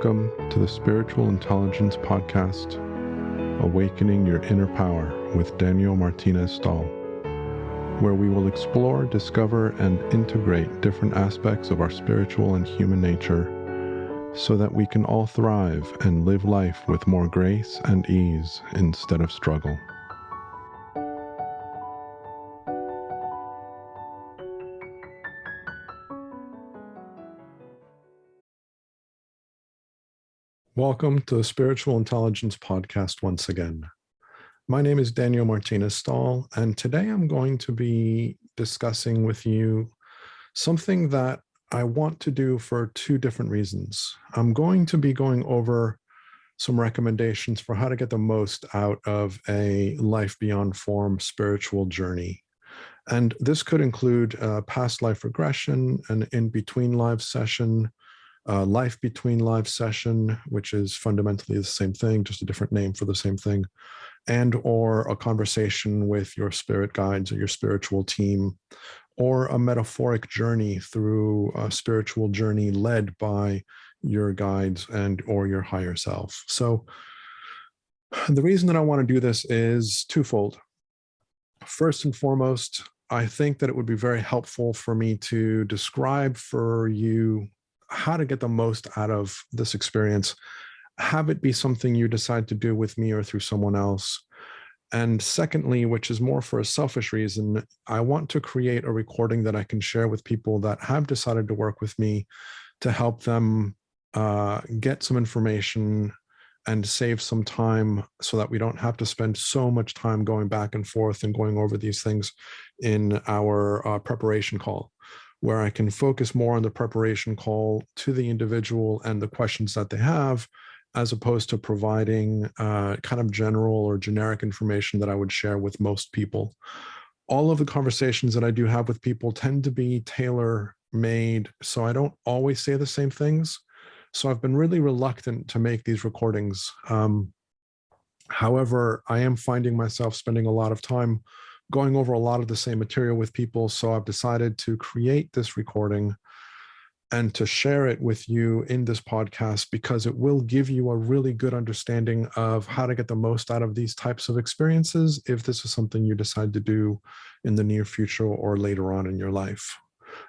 Welcome to the Spiritual Intelligence Podcast, Awakening Your Inner Power with Daniel Martinez Stahl, where we will explore, discover, and integrate different aspects of our spiritual and human nature so that we can all thrive and live life with more grace and ease instead of struggle. Welcome to the Spiritual Intelligence Podcast once again. My name is Daniel Martinez Stahl, and today I'm going to be discussing with you something that I want to do for two different reasons. I'm going to be going over some recommendations for how to get the most out of a life beyond form spiritual journey. And this could include past life regression, an in-between live session, life between live session, which is fundamentally the same thing, just a different name for the same thing, and or a conversation with your spirit guides or your spiritual team, or a metaphoric journey through a spiritual journey led by your guides and or your higher self. So the reason that I want to do this is twofold. First and foremost, I think that it would be very helpful for me to describe for you how to get the most out of this experience, have it be something you decide to do with me or through someone else. And secondly, which is more for a selfish reason, I want to create a recording that I can share with people that have decided to work with me to help them get some information and save some time so that we don't have to spend so much time going back and forth and going over these things in our preparation call, where I can focus more on the preparation call to the individual and the questions that they have, as opposed to providing kind of general or generic information that I would share with most people. All of the conversations that I do have with people tend to be tailor-made, so I don't always say the same things. So I've been really reluctant to make these recordings. However, I am finding myself spending a lot of time going over a lot of the same material with people. So I've decided to create this recording and to share it with you in this podcast, because it will give you a really good understanding of how to get the most out of these types of experiences if this is something you decide to do in the near future or later on in your life.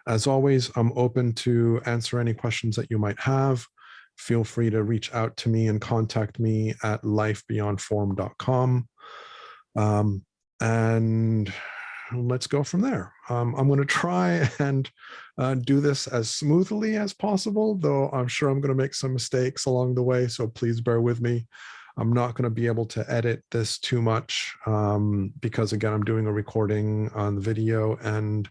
As always, I'm open to answer any questions that you might have. Feel free to reach out to me and contact me at lifebeyondform.com. And let's go from there. I'm going to try and do this as smoothly as possible, though I'm sure I'm going to make some mistakes along the way, so please bear with me. I'm not going to be able to edit this too much because, again, I'm doing a recording on the video and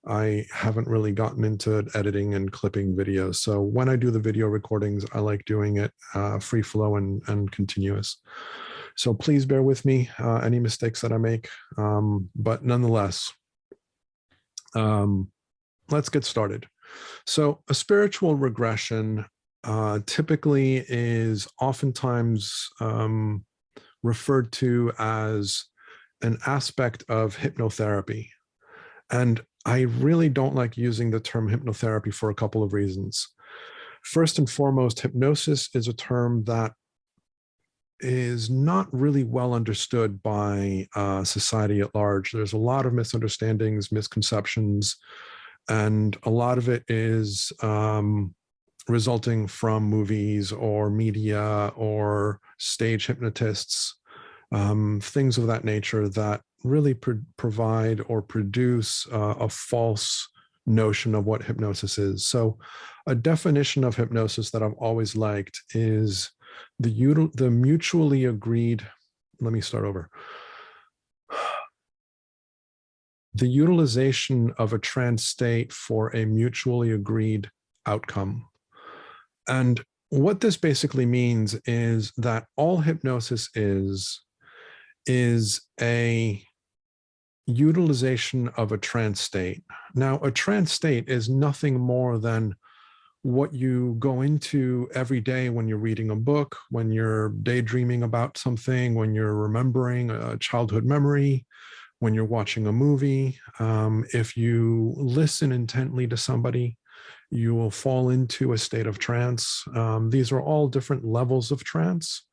I haven't really gotten into editing and clipping videos. So when I do the video recordings, I like doing it free flow and continuous. So please bear with me, any mistakes that I make. But nonetheless, let's get started. So a spiritual regression typically is oftentimes referred to as an aspect of hypnotherapy. And I really don't like using the term hypnotherapy for a couple of reasons. First and foremost, hypnosis is a term that is not really well understood by society at large. There's a lot of misunderstandings, misconceptions, and a lot of it is resulting from movies or media or stage hypnotists, things of that nature that really provide or produce a false notion of what hypnosis is. So a definition of hypnosis that I've always liked is the mutually agreed, let me start over. The utilization of a trance state for a mutually agreed outcome. And what this basically means is that all hypnosis is a utilization of a trance state. Now, a trance state is nothing more than what you go into every day when you're reading a book, when you're daydreaming about something, when you're remembering a childhood memory, when you're watching a movie. If you listen intently to somebody, You will fall into a state of trance. These are all different levels of trance.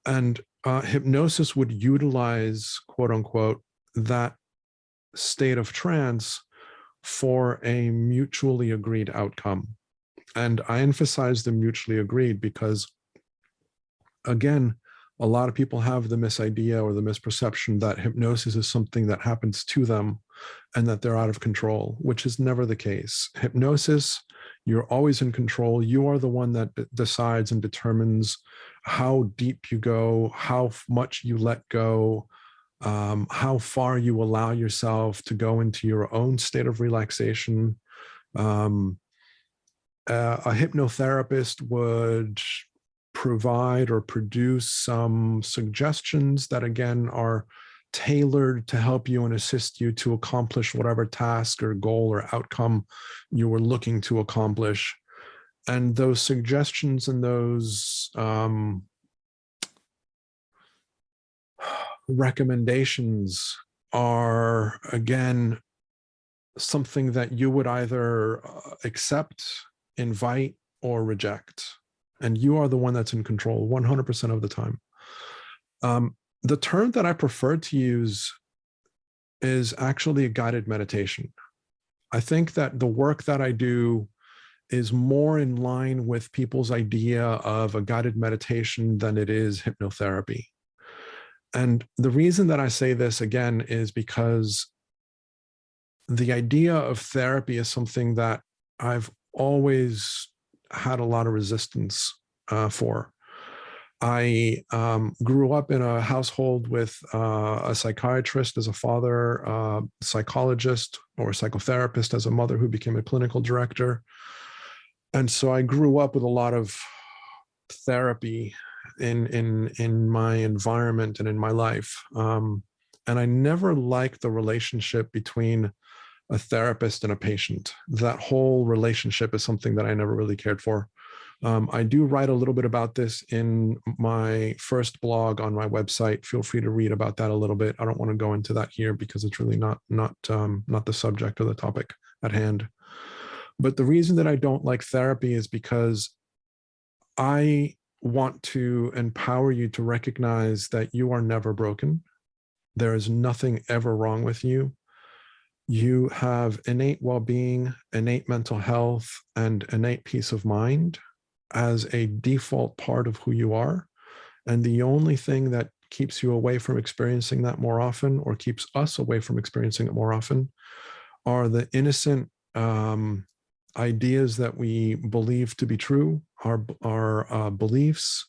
And hypnosis would utilize, quote unquote, that state of trance for a mutually agreed outcome. And I emphasize the mutually agreed because, again, a lot of people have the misidea or the misperception that hypnosis is something that happens to them and that they're out of control, which is never the case. Hypnosis, you're always in control. You are the one that decides and determines how deep you go, how much you let go, how far you allow yourself to go into your own state of relaxation. A hypnotherapist would provide or produce some suggestions that, again, are tailored to help you and assist you to accomplish whatever task or goal or outcome you were looking to accomplish. And those suggestions and those recommendations are, again, something that you would either accept, invite, or reject. And you are the one that's in control 100% of the time. The term that I prefer to use is actually a guided meditation. I think that the work that I do is more in line with people's idea of a guided meditation than it is hypnotherapy. And the reason that I say this, again, is because the idea of therapy is something that I've always had a lot of resistance for. I grew up in a household with a psychiatrist as a father, psychologist or psychotherapist as a mother who became a clinical director. And so I grew up with a lot of therapy in my environment and in my life. And I never liked the relationship between a therapist and a patient. That whole relationship is something that I never really cared for. I do write a little bit about this in my first blog on my website. Feel free to read about that a little bit. I don't want to go into that here because it's really not the subject or the topic at hand. But the reason that I don't like therapy is because I want to empower you to recognize that you are never broken. There is nothing ever wrong with you. You have innate well-being, innate mental health, and innate peace of mind as a default part of who you are. And the only thing that keeps you away from experiencing that more often, or keeps us away from experiencing it more often, are the innocent ideas that we believe to be true, our beliefs,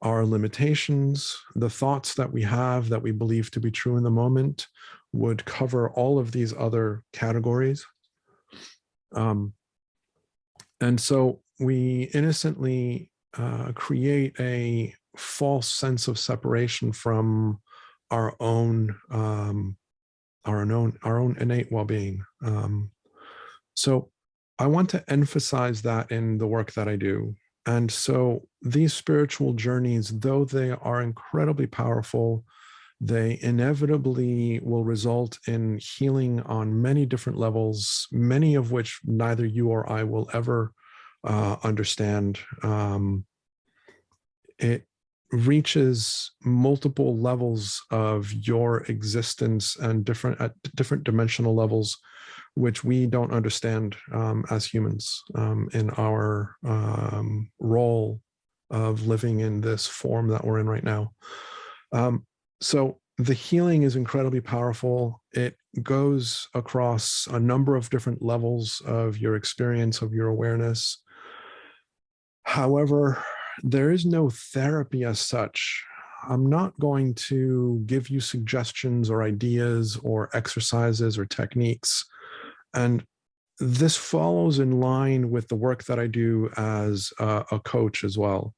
our limitations, the thoughts that we have that we believe to be true in the moment would cover all of these other categories. And so we innocently create a false sense of separation from our own innate well-being. So I want to emphasize that in the work that I do. And so these spiritual journeys, though they are incredibly powerful, they inevitably will result in healing on many different levels, many of which neither you or I will ever understand. It reaches multiple levels of your existence and at different dimensional levels, which we don't understand as humans in our role of living in this form that we're in right now. So the healing is incredibly powerful. It goes across a number of different levels of your experience, of your awareness. However, there is no therapy as such. I'm not going to give you suggestions or ideas or exercises or techniques. And this follows in line with the work that I do as a coach as well.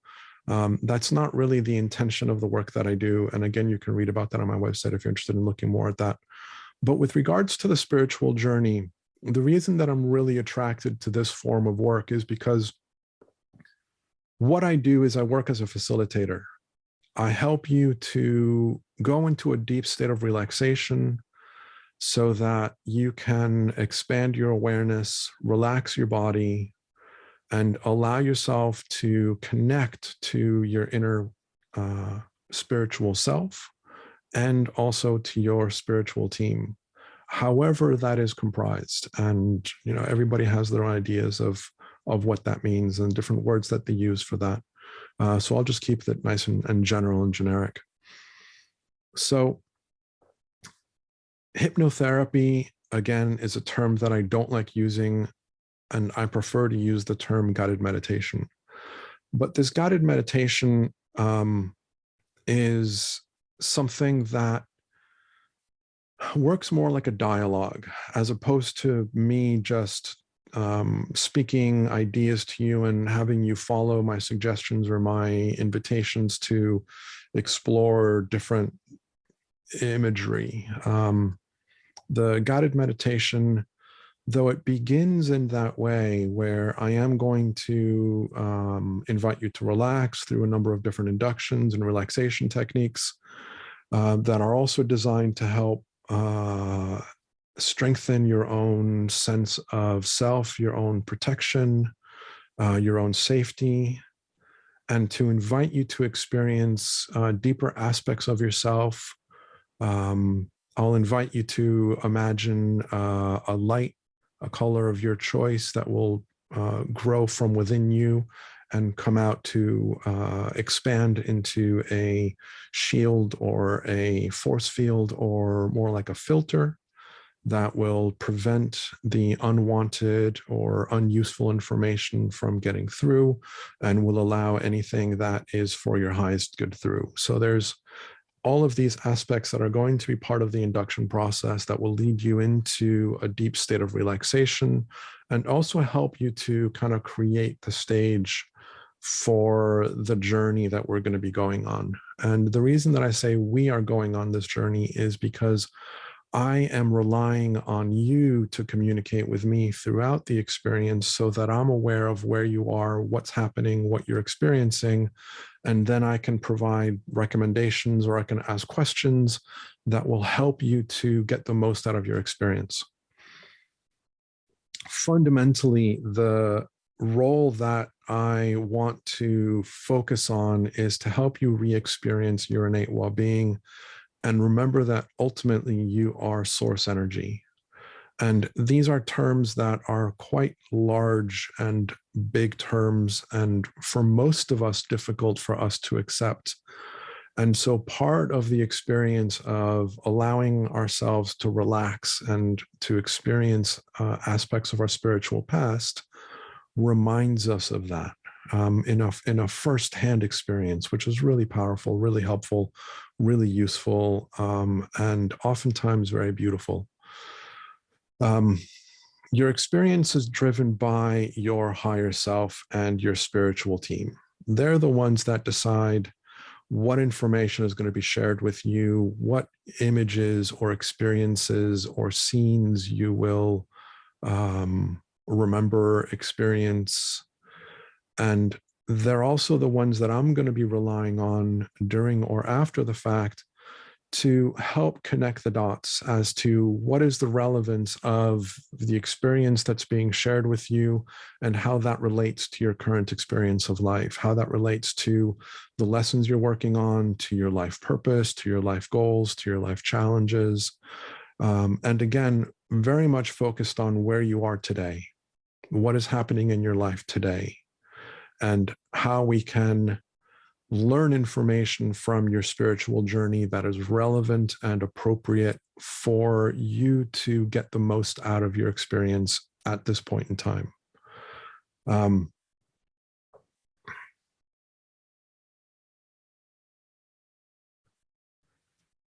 That's not really the intention of the work that I do. And again, you can read about that on my website if you're interested in looking more at that. But with regards to the spiritual journey, the reason that I'm really attracted to this form of work is because what I do is I work as a facilitator. I help you to go into a deep state of relaxation, so that you can expand your awareness, relax your body, and allow yourself to connect to your inner spiritual self and also to your spiritual team, however that is comprised. And everybody has their ideas of what that means and different words that they use for that. So I'll just keep it nice and general and generic. So hypnotherapy, again, is a term that I don't like using, and I prefer to use the term guided meditation. But this guided meditation is something that works more like a dialogue, as opposed to me just speaking ideas to you and having you follow my suggestions or my invitations to explore different imagery. The guided meditation, though it begins in that way, where I am going to invite you to relax through a number of different inductions and relaxation techniques that are also designed to help strengthen your own sense of self, your own protection, your own safety, and to invite you to experience deeper aspects of yourself. I'll invite you to imagine a light, a color of your choice that will grow from within you and come out to expand into a shield or a force field, or more like a filter that will prevent the unwanted or unuseful information from getting through and will allow anything that is for your highest good through. So there's all of these aspects that are going to be part of the induction process that will lead you into a deep state of relaxation and also help you to kind of create the stage for the journey that we're going to be going on. And the reason that I say we are going on this journey is because I am relying on you to communicate with me throughout the experience so that I'm aware of where you are, what's happening, what you're experiencing, and then I can provide recommendations or I can ask questions that will help you to get the most out of your experience. Fundamentally, the role that I want to focus on is to help you re-experience your innate well-being and remember that ultimately you are source energy. And these are terms that are quite large and big terms, and for most of us, difficult for us to accept. And so part of the experience of allowing ourselves to relax and to experience aspects of our spiritual past reminds us of that in a firsthand experience, which is really powerful, really helpful, really useful, and oftentimes very beautiful. Your experience is driven by your higher self and your spiritual team. They're the ones that decide what information is going to be shared with you, what images or experiences or scenes you will remember, experience. And they're also the ones that I'm going to be relying on during or after the fact to help connect the dots as to what is the relevance of the experience that's being shared with you and how that relates to your current experience of life, how that relates to the lessons you're working on, to your life purpose, to your life goals, to your life challenges. And again, very much focused on where you are today, what is happening in your life today, and how we can learn information from your spiritual journey that is relevant and appropriate for you to get the most out of your experience at this point in time.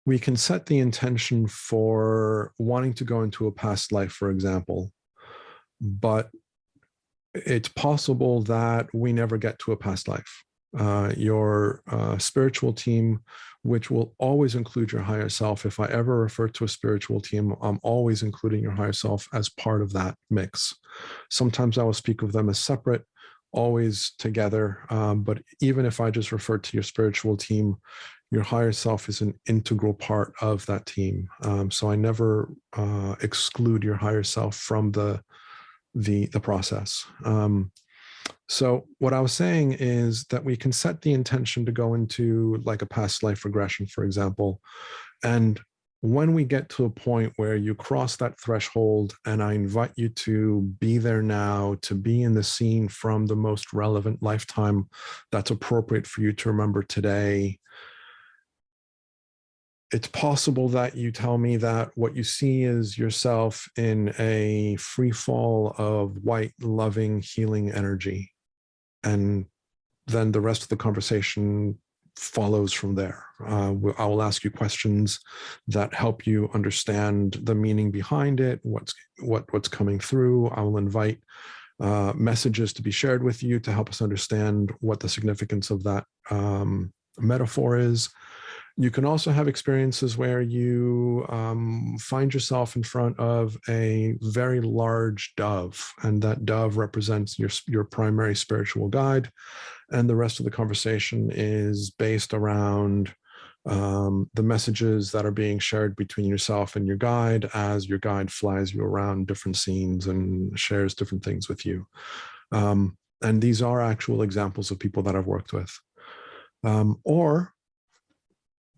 We can set the intention for wanting to go into a past life, for example, but it's possible that we never get to a past life. Your spiritual team, which will always include your higher self. If I ever refer to a spiritual team, I'm always including your higher self as part of that mix. Sometimes I will speak of them as separate. always together. But even if I just refer to your spiritual team, your higher self is an integral part of that team. So I never exclude your higher self from the process. So what I was saying is that we can set the intention to go into like a past life regression, for example. And when we get to a point where you cross that threshold, and I invite you to be there now, to be in the scene from the most relevant lifetime that's appropriate for you to remember today, it's possible that you tell me that what you see is yourself in a free fall of white, loving, healing energy. And then the rest of the conversation follows from there. I will ask you questions that help you understand the meaning behind it, what's coming through. I will invite messages to be shared with you to help us understand what the significance of that metaphor is. You can also have experiences where you find yourself in front of a very large dove, and that dove represents your primary spiritual guide. And the rest of the conversation is based around the messages that are being shared between yourself and your guide as your guide flies you around different scenes and shares different things with you. And these are actual examples of people that I've worked with. Or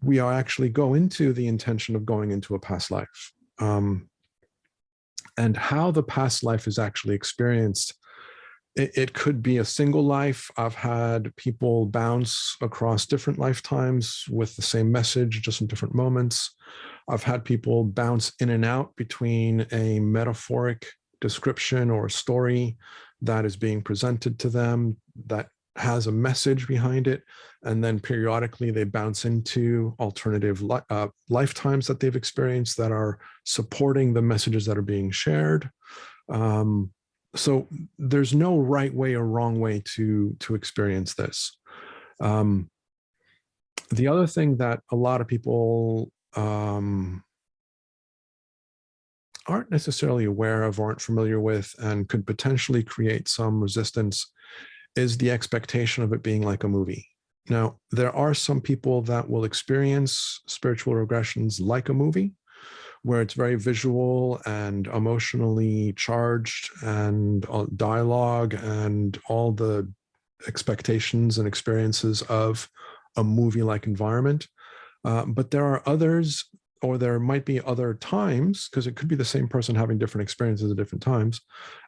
we are actually go into the intention of going into a past life. And how the past life is actually experienced, it could be a single life. I've had people bounce across different lifetimes with the same message, just in different moments. I've had people bounce in and out between a metaphoric description or a story that is being presented to them that has a message behind it, and then periodically they bounce into alternative lifetimes that they've experienced that are supporting the messages that are being shared. So there's no right way or wrong way to experience this. The other thing that a lot of people aren't necessarily aware of, aren't familiar with, and could potentially create some resistance is the expectation of it being like a movie. Now, there are some people that will experience spiritual regressions like a movie, where it's very visual and emotionally charged, and dialogue and all the expectations and experiences of a movie-like environment. But there are others, or there might be other times, because it could be the same person having different experiences at different times.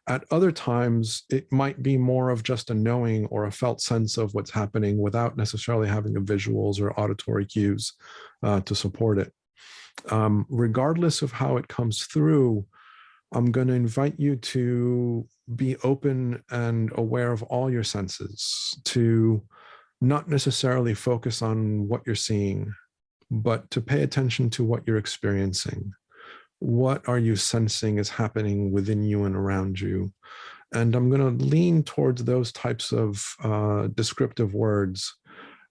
At other times, it might be more of just a knowing or a felt sense of what's happening without necessarily having the visuals or auditory cues to support it. Regardless of how it comes through, I'm going to invite you to be open and aware of all your senses, to not necessarily focus on what you're seeing, but to pay attention to what you're experiencing. What are you sensing is happening within you and around you? And I'm going to lean towards those types of descriptive words.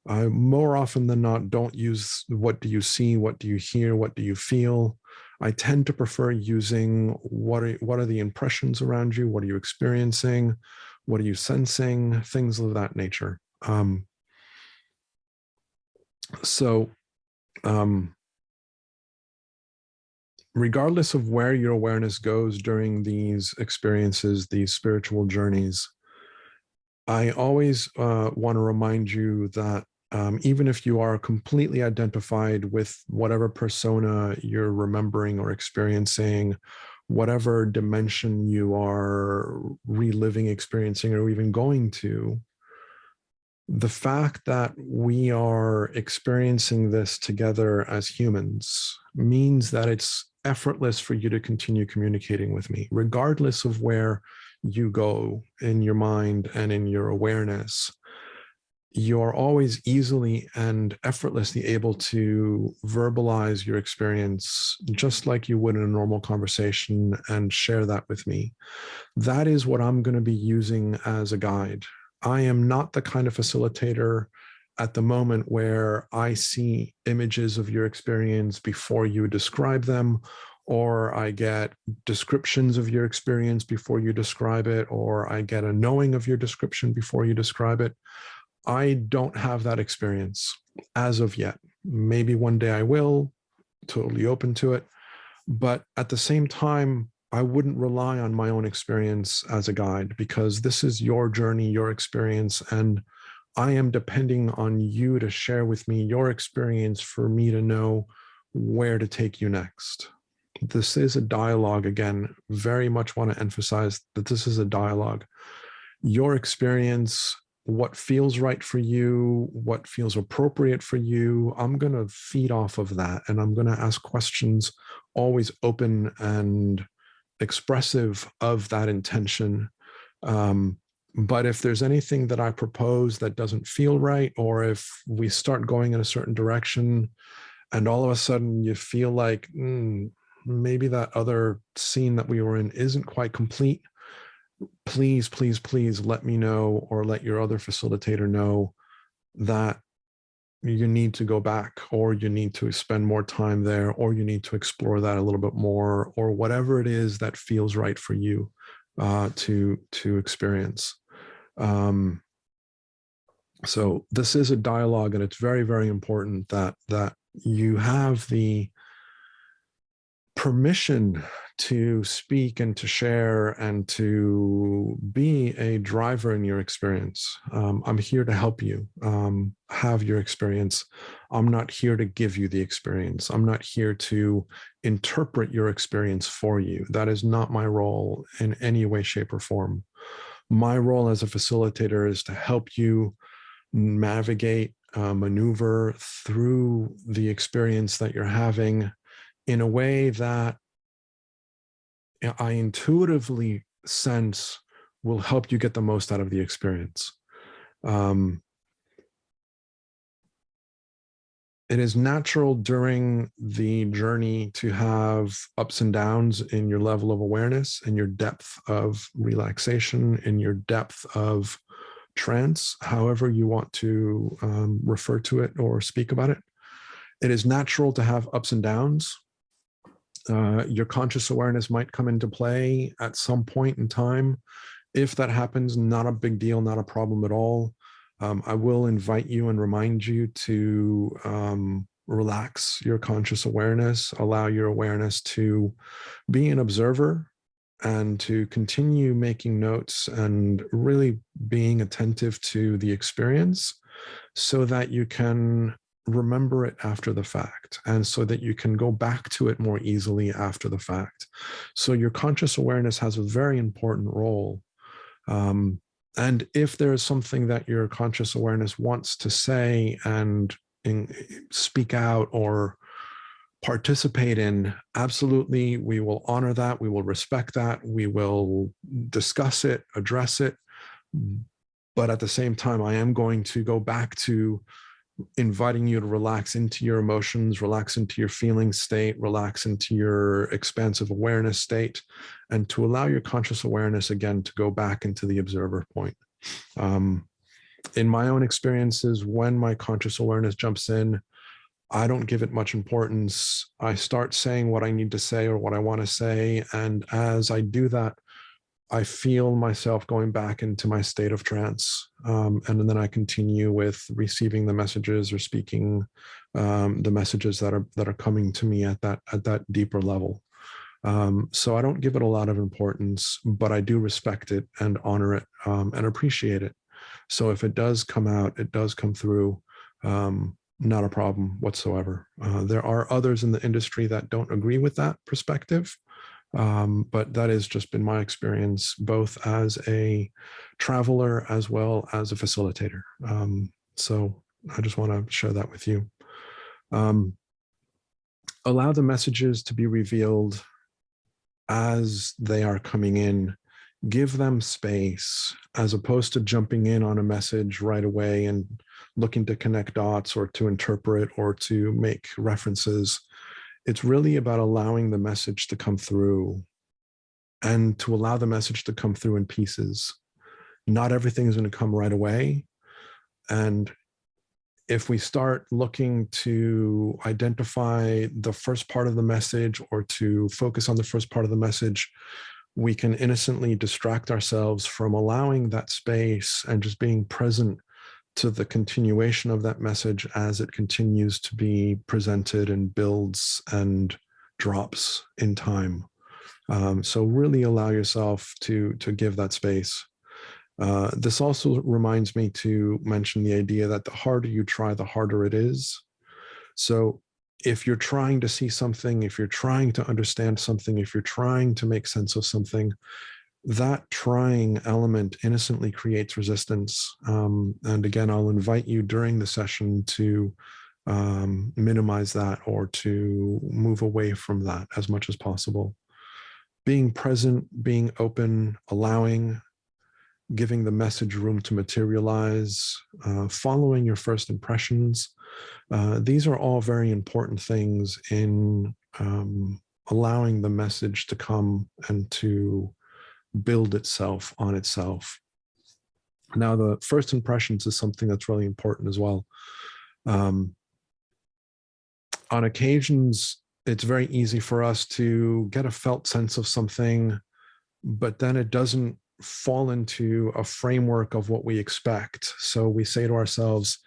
I more often than not don't use what do you see, what do you hear, what do you feel. I tend to prefer using what are the impressions around you, what are you experiencing, what are you sensing, things of that nature. Regardless of where your awareness goes during these experiences, these spiritual journeys, I always want to remind you that even if you are completely identified with whatever persona you're remembering or experiencing, whatever dimension you are reliving, experiencing, or even going to, the fact that we are experiencing this together as humans means that it's effortless for you to continue communicating with me, regardless of where you go in your mind and in your awareness. You're always easily and effortlessly able to verbalize your experience just like you would in a normal conversation and share that with me. That is what I'm going to be using as a guide. I am not the kind of facilitator at the moment where I see images of your experience before you describe them, or I get descriptions of your experience before you describe it, or I get a knowing of your description before you describe it. I don't have that experience as of yet. Maybe one day I will, totally open to it. But at the same time, I wouldn't rely on my own experience as a guide, because this is your journey, your experience, and I am depending on you to share with me your experience for me to know where to take you next. This is a dialogue. Again, very much want to emphasize that this is a dialogue. Your experience, what feels right for you, what feels appropriate for you, I'm going to feed off of that. And I'm going to ask questions, always open and expressive of that intention. But if there's anything that I propose that doesn't feel right, or if we start going in a certain direction and all of a sudden you feel like maybe that other scene that we were in isn't quite complete, please, please, please let me know, or let your other facilitator know, that you need to go back, or you need to spend more time there, or you need to explore that a little bit more, or whatever it is that feels right for you to experience. So this is a dialogue, and it's very, very important that you have the permission to speak and to share and to be a driver in your experience. I'm here to help you have your experience. I'm not here to give you the experience. I'm not here to interpret your experience for you. That is not my role in any way, shape, or form. My role as a facilitator is to help you navigate, maneuver through the experience that you're having in a way that I intuitively sense will help you get the most out of the experience. It is natural during the journey to have ups and downs in your level of awareness, in your depth of relaxation, in your depth of trance, however you want to refer to it or speak about it. It is natural to have ups and downs. Your conscious awareness might come into play at some point in time. If that happens, not a big deal, not a problem at all. I will invite you and remind you to relax your conscious awareness, allow your awareness to be an observer, and to continue making notes and really being attentive to the experience, so that you can remember it after the fact, and so that you can go back to it more easily after the fact. So your conscious awareness has a very important role. And if there is something that your conscious awareness wants to say and speak out or participate in, absolutely, we will honor that. We will respect that. We will discuss it, address it. But at the same time, I am going to go back to inviting you to relax into your emotions, relax into your feeling state, relax into your expansive awareness state, and to allow your conscious awareness again to go back into the observer point. In my own experiences, when my conscious awareness jumps in, I don't give it much importance. I start saying what I need to say or what I want to say. And as I do that, I feel myself going back into my state of trance. And then I continue with receiving the messages or speaking the messages that are coming to me at that deeper level. So I don't give it a lot of importance, but I do respect it and honor it and appreciate it. So if it does come out, it does come through, not a problem whatsoever. There are others in the industry that don't agree with that perspective. But that has just been my experience, both as a traveler as well as a facilitator. So I just want to share that with you. Allow the messages to be revealed as they are coming in. Give them space, as opposed to jumping in on a message right away and looking to connect dots or to interpret or to make references. It's really about allowing the message to come through, and to allow the message to come through in pieces. Not everything is going to come right away. And if we start looking to identify the first part of the message or to focus on the first part of the message, we can innocently distract ourselves from allowing that space and just being present to the continuation of that message as it continues to be presented and builds and drops in time. So really allow yourself to give that space. This also reminds me to mention the idea that the harder you try, the harder it is. So if you're trying to see something, if you're trying to understand something, if you're trying to make sense of something, that trying element innocently creates resistance. And again, I'll invite you during the session to minimize that or to move away from that as much as possible. Being present, being open, allowing, giving the message room to materialize, following your first impressions. These are all very important things in allowing the message to come and to build itself on itself. Now, the first impressions is something that's really important as well. On occasions, it's very easy for us to get a felt sense of something, but then it doesn't fall into a framework of what we expect. So we say to ourselves,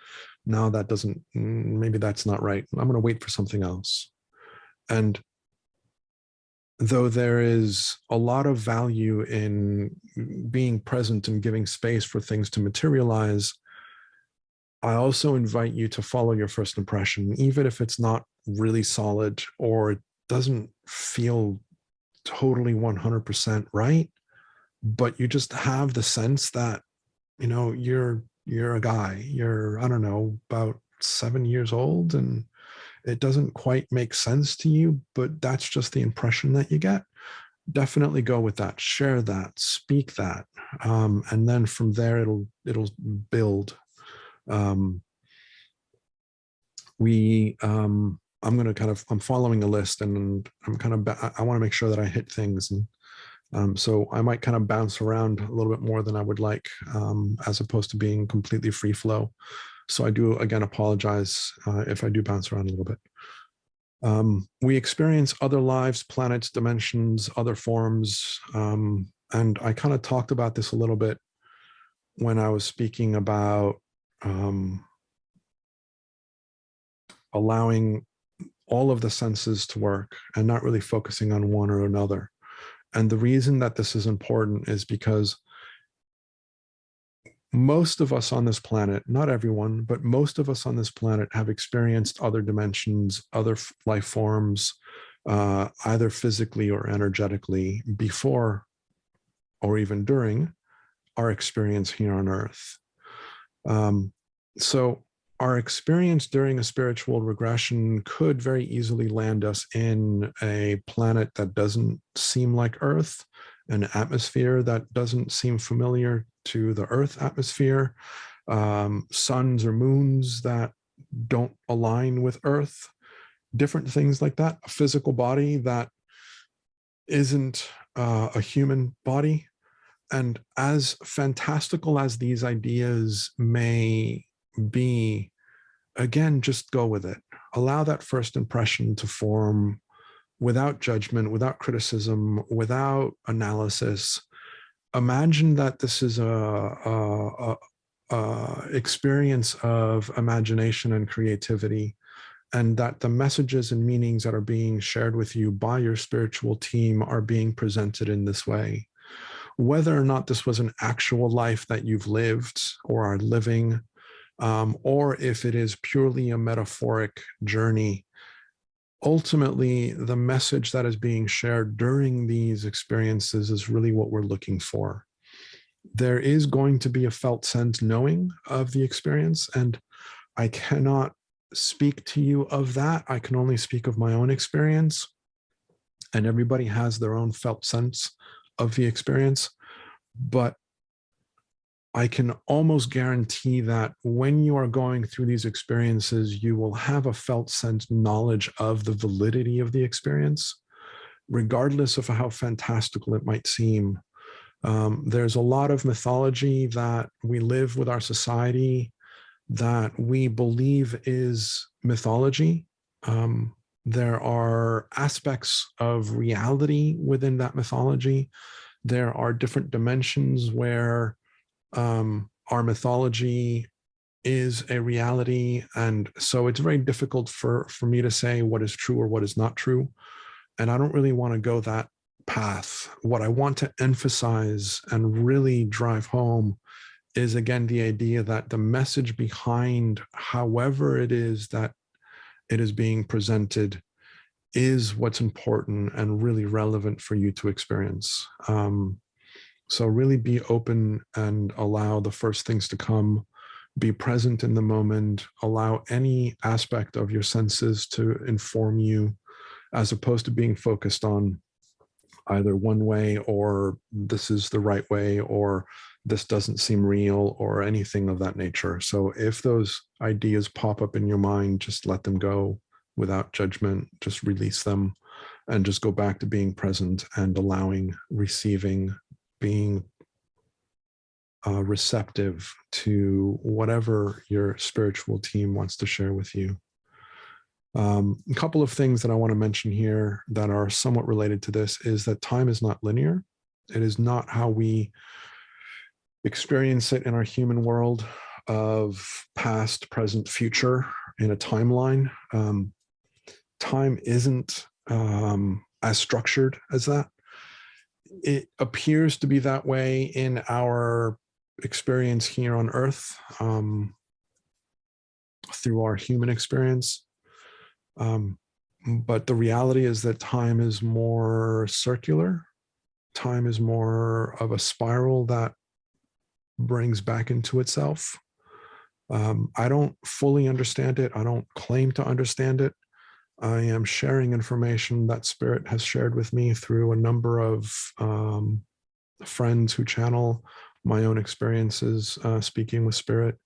no, that doesn't, maybe that's not right. I'm going to wait for something else. And though there is a lot of value in being present and giving space for things to materialize, I also invite you to follow your first impression, even if it's not really solid or it doesn't feel totally 100% right, but you just have the sense that, you know, you're a guy, you're, I don't know, about 7 years old, and it doesn't quite make sense to you, but that's just the impression that you get. Definitely go with that, share that, speak that. And then from there, it'll build. I'm following a list, and I want to make sure that I hit things. And so I might kind of bounce around a little bit more than I would like, as opposed to being completely free flow. So I do, again, apologize if I do bounce around a little bit. We experience other lives, planets, dimensions, other forms. And I kind of talked about this a little bit when I was speaking about allowing all of the senses to work and not really focusing on one or another. And the reason that this is important is because most of us on this planet, not everyone, but most of us on this planet have experienced other dimensions, other life forms, either physically or energetically before or even during our experience here on Earth. So our experience during a spiritual regression could very easily land us in a planet that doesn't seem like Earth, an atmosphere that doesn't seem familiar to the Earth atmosphere, suns or moons that don't align with Earth, different things like that, a physical body that isn't a human body. And as fantastical as these ideas may be, again, just go with it. Allow that first impression to form without judgment, without criticism, without analysis. Imagine that this is a experience of imagination and creativity, and that the messages and meanings that are being shared with you by your spiritual team are being presented in this way. Whether or not this was an actual life that you've lived or are living, or if it is purely a metaphoric journey, ultimately, the message that is being shared during these experiences is really what we're looking for. There is going to be a felt sense knowing of the experience, and I cannot speak to you of that. I can only speak of my own experience, and everybody has their own felt sense of the experience. But I can almost guarantee that when you are going through these experiences, you will have a felt sense knowledge of the validity of the experience, regardless of how fantastical it might seem. There's a lot of mythology that we live with our society that we believe is mythology. There are aspects of reality within that mythology. There are different dimensions where our mythology is a reality. And so it's very difficult for me to say what is true or what is not true. And I don't really want to go that path. What I want to emphasize and really drive home is, again, the idea that the message behind however it is that it is being presented is what's important and really relevant for you to experience. So really be open and allow the first things to come. Be present in the moment. Allow any aspect of your senses to inform you, as opposed to being focused on either one way or this is the right way or this doesn't seem real or anything of that nature. So if those ideas pop up in your mind, just let them go without judgment. Just release them and just go back to being present and allowing, receiving, being receptive to whatever your spiritual team wants to share with you. A couple of things that I want to mention here that are somewhat related to this is that time is not linear. It is not how we experience it in our human world of past, present, future in a timeline. Time isn't as structured as that. It appears to be that way in our experience here on Earth, through our human experience. But the reality is that time is more circular. Time is more of a spiral that brings back into itself. I don't fully understand it. I don't claim to understand it. I am sharing information that Spirit has shared with me through a number of friends who channel my own experiences, speaking with Spirit,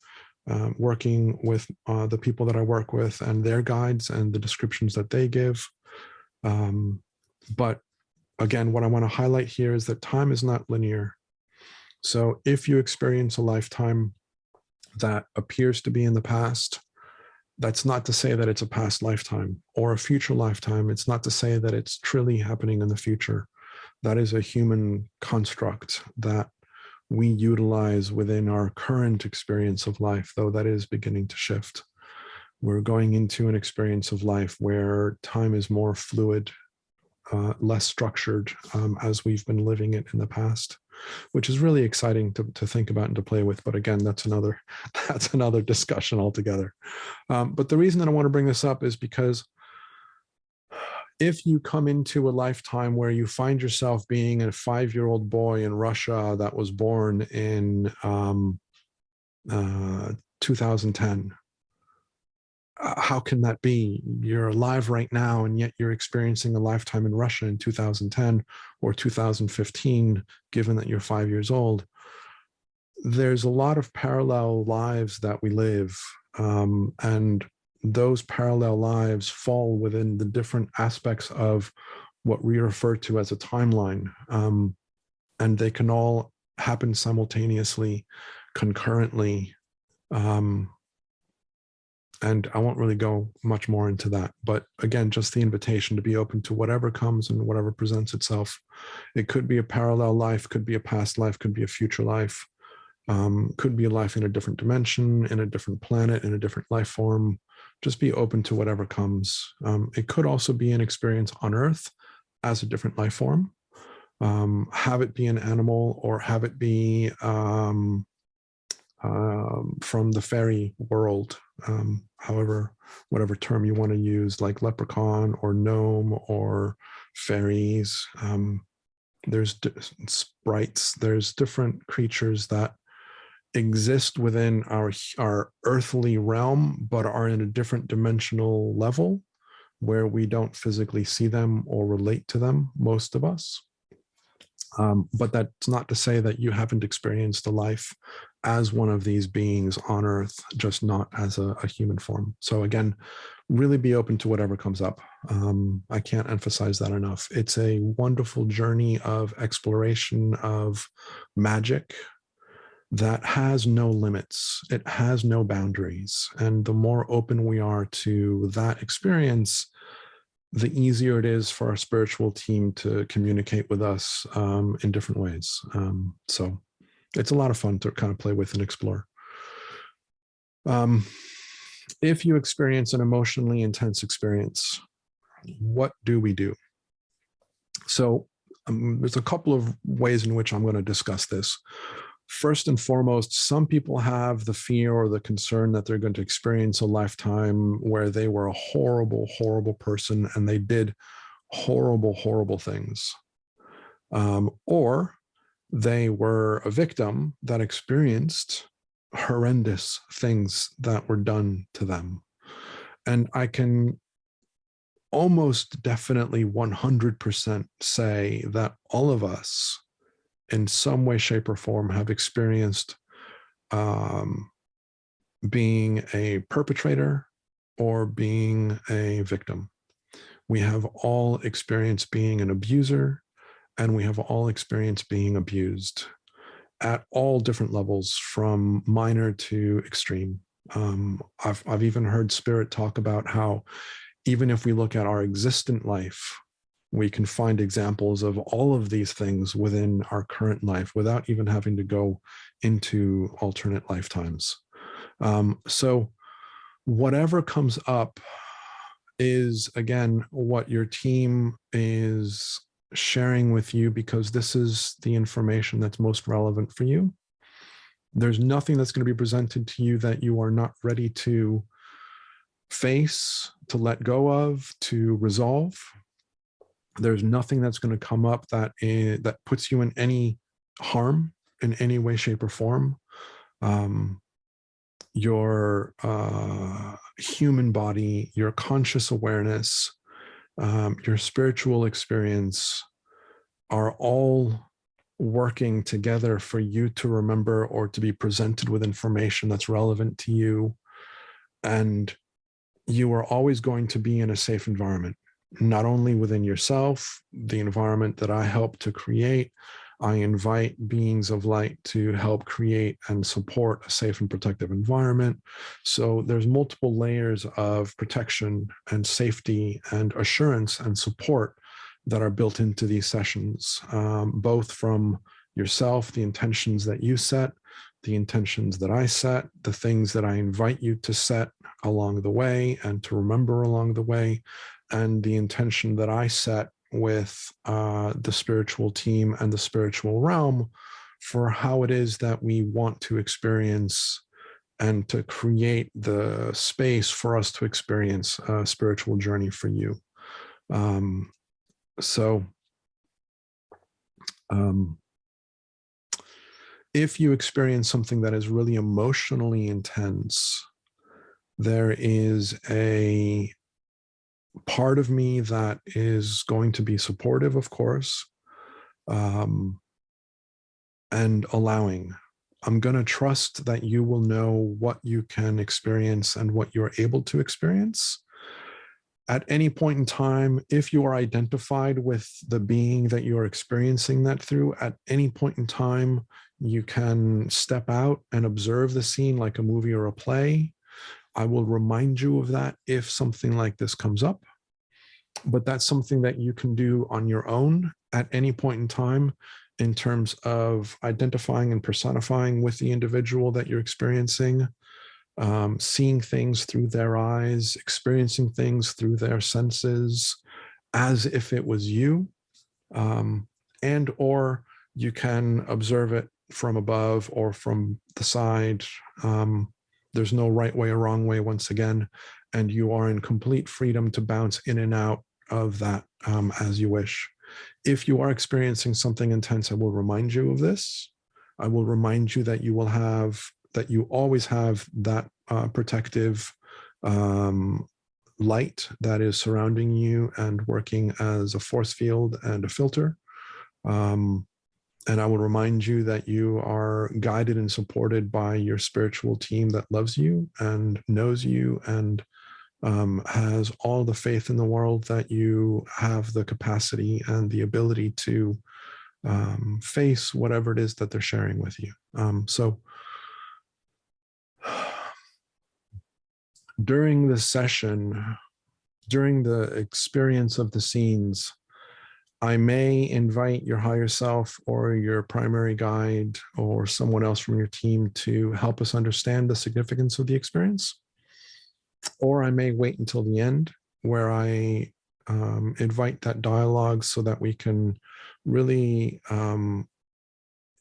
working with the people that I work with and their guides and the descriptions that they give. But again, what I want to highlight here is that time is not linear. So if you experience a lifetime that appears to be in the past, that's not to say that it's a past lifetime or a future lifetime. It's not to say that it's truly happening in the future. That is a human construct that we utilize within our current experience of life, though that is beginning to shift. We're going into an experience of life where time is more fluid, less structured, as we've been living it in the past, which is really exciting to think about and to play with. But again, that's another discussion altogether. But the reason that I want to bring this up is because if you come into a lifetime where you find yourself being a 5-year-old boy in Russia that was born in 2010, how can that be? You're alive right now, and yet you're experiencing a lifetime in Russia in 2010 or 2015, given that you're 5 years old. There's a lot of parallel lives that we live, and those parallel lives fall within the different aspects of what we refer to as a timeline. And they can all happen simultaneously, concurrently. And I won't really go much more into that. But again, just the invitation to be open to whatever comes and whatever presents itself. It could be a parallel life, could be a past life, could be a future life, could be a life in a different dimension, in a different planet, in a different life form. Just be open to whatever comes. It could also be an experience on Earth as a different life form. Have it be an animal, or have it be from the fairy world, whatever term you want to use, like leprechaun or gnome or fairies. There's sprites, there's different creatures that exist within our earthly realm, but are in a different dimensional level where we don't physically see them or relate to them, most of us. But that's not to say that you haven't experienced a life as one of these beings on Earth, just not as a human form. So again, really be open to whatever comes up. I can't emphasize that enough. It's a wonderful journey of exploration of magic that has no limits. It has no boundaries. And the more open we are to that experience, the easier it is for our spiritual team to communicate with us in different ways. So it's a lot of fun to kind of play with and explore. If you experience an emotionally intense experience, what do we do? So there's a couple of ways in which I'm going to discuss this. First and foremost, some people have the fear or the concern that they're going to experience a lifetime where they were a horrible, horrible person and they did horrible, horrible things. Or they were a victim that experienced horrendous things that were done to them. And I can almost definitely 100% say that all of us in some way, shape, or form have experienced being a perpetrator or being a victim. We have all experienced being an abuser, and we have all experienced being abused at all different levels, from minor to extreme. I've even heard Spirit talk about how even if we look at our existent life, we can find examples of all of these things within our current life without even having to go into alternate lifetimes. So whatever comes up is, again, what your team is sharing with you, because this is the information that's most relevant for you. There's nothing that's going to be presented to you that you are not ready to face, to let go of, to resolve. There's nothing that's going to come up that puts you in any harm in any way, shape, or form. Your human body, your conscious awareness, your spiritual experience are all working together for you to remember or to be presented with information that's relevant to you. And you are always going to be in a safe environment, not only within yourself, the environment that I help to create. I invite beings of light to help create and support a safe and protective environment. So there's multiple layers of protection and safety and assurance and support that are built into these sessions, both from yourself, the intentions that you set, the intentions that I set, the things that I invite you to set along the way and to remember along the way, and the intention that I set with the spiritual team and the spiritual realm for how it is that we want to experience and to create the space for us to experience a spiritual journey for you. If you experience something that is really emotionally intense, there is a part of me that is going to be supportive, of course, and allowing. I'm going to trust that you will know what you can experience and what you're able to experience. At any point in time, if you are identified with the being that you're experiencing that through, at any point in time, you can step out and observe the scene like a movie or a play. I will remind you of that if something like this comes up, but that's something that you can do on your own at any point in time in terms of identifying and personifying with the individual that you're experiencing, seeing things through their eyes, experiencing things through their senses as if it was you, and or you can observe it from above or from the side. There's no right way or wrong way, once again, and you are in complete freedom to bounce in and out of that as you wish. If you are experiencing something intense, I will remind you of this. I will remind you that you always have that protective light that is surrounding you and working as a force field and a filter. And I will remind you that you are guided and supported by your spiritual team that loves you and knows you and has all the faith in the world that you have the capacity and the ability to face whatever it is that they're sharing with you. So during the session, during the experience of the scenes, I may invite your higher self or your primary guide or someone else from your team to help us understand the significance of the experience. Or I may wait until the end where I invite that dialogue so that we can really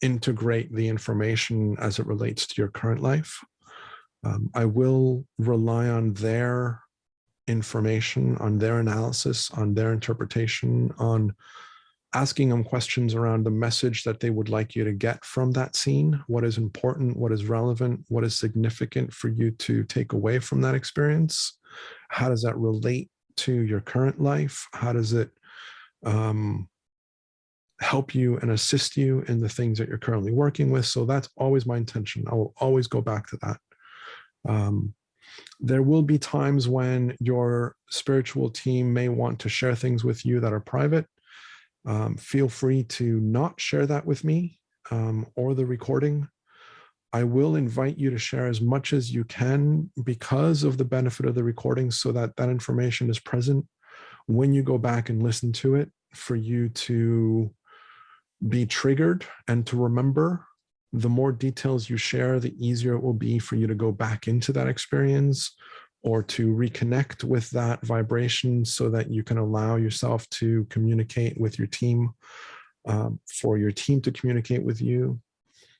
integrate the information as it relates to your current life. I will rely on their information, on their analysis, on their interpretation, on asking them questions around the message that they would like you to get from that scene. What is important? What is relevant? What is significant for you to take away from that experience? How does that relate to your current life? How does it help you and assist you in the things that you're currently working with? So that's always my intention. I will always go back to that. There will be times when your spiritual team may want to share things with you that are private. Feel free to not share that with me or the recording. I will invite you to share as much as you can because of the benefit of the recording, so that that information is present when you go back and listen to it, for you to be triggered and to remember. The more details you share, the easier it will be for you to go back into that experience or to reconnect with that vibration, so that you can allow yourself to communicate with your team, for your team to communicate with you.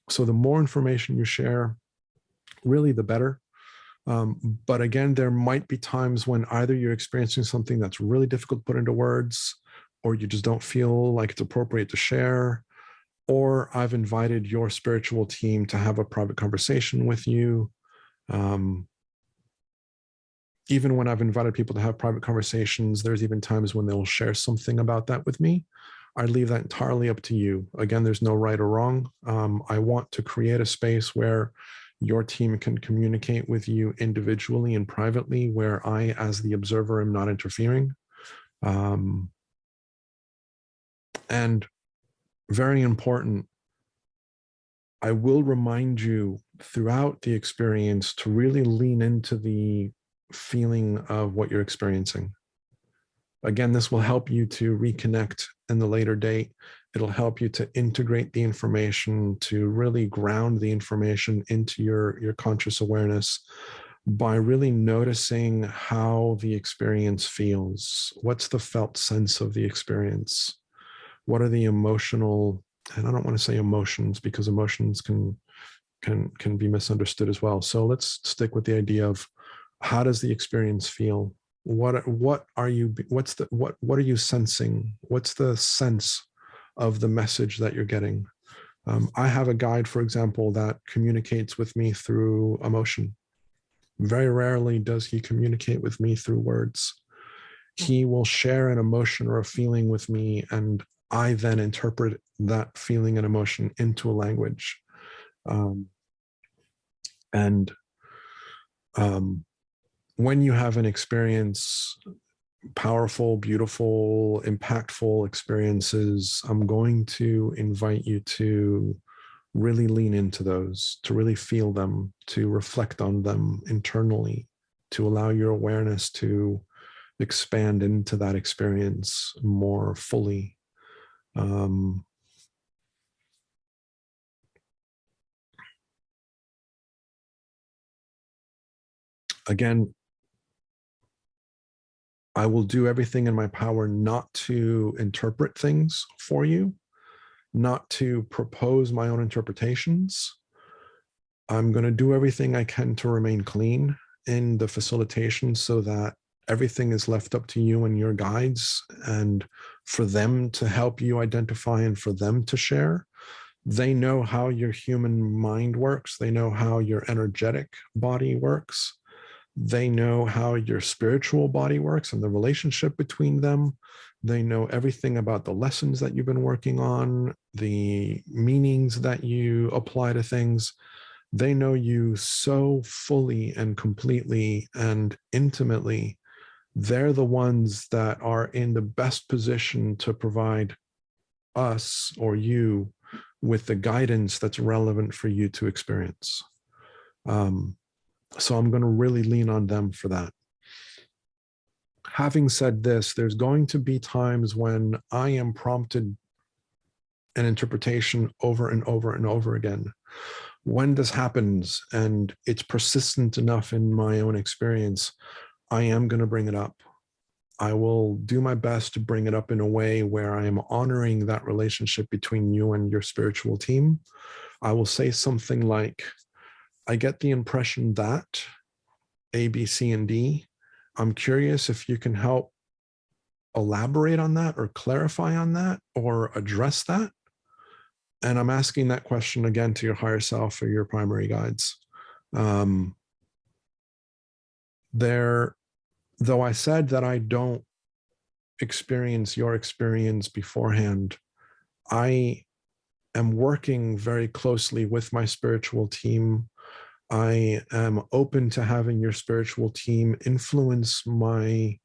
So the more information you share, really the better. But again, there might be times when either you're experiencing something that's really difficult to put into words, or you just don't feel like it's appropriate to share, or I've invited your spiritual team to have a private conversation with you. Even when I've invited people to have private conversations, there's even times when they'll share something about that with me. I leave that entirely up to you. Again, there's no right or wrong. I want to create a space where your team can communicate with you individually and privately, where I, as the observer, am not interfering. And very important, I will remind you throughout the experience to really lean into the feeling of what you're experiencing. Again, this will help you to reconnect in the later date. It'll help you to integrate the information, to really ground the information into your conscious awareness by really noticing how the experience feels. What's the felt sense of the experience? What are the emotional, and I don't want to say emotions because emotions can be misunderstood as well. So let's stick with the idea of, how does the experience feel? What are you sensing? What's the sense of the message that you're getting? I have a guide, for example, that communicates with me through emotion. Very rarely does he communicate with me through words. He will share an emotion or a feeling with me, and I then interpret that feeling and emotion into a language. When you have an experience, powerful, beautiful, impactful experiences, I'm going to invite you to really lean into those, to really feel them, to reflect on them internally, to allow your awareness to expand into that experience more fully. Again, I will do everything in my power not to interpret things for you, not to propose my own interpretations. I'm going to do everything I can to remain clean in the facilitation, so that everything is left up to you and your guides, and for them to help you identify and for them to share. They know how your human mind works. They know how your energetic body works. They know how your spiritual body works and the relationship between them. They know everything about the lessons that you've been working on, the meanings that you apply to things. They know you so fully and completely and intimately. They're the ones that are in the best position to provide us or you with the guidance that's relevant for you to experience. So I'm going to really lean on them for that. Having said this, there's going to be times when I am prompted an interpretation over and over and over again. When this happens and it's persistent enough in my own experience, I am going to bring it up. I will do my best to bring it up in a way where I am honoring that relationship between you and your spiritual team. I will say something like, I get the impression that A, B, C, and D. I'm curious if you can help elaborate on that or clarify on that or address that. And I'm asking that question again to your higher self or your primary guides. Though I said that I don't experience your experience beforehand, I am working very closely with my spiritual team. I am open to having your spiritual team influence my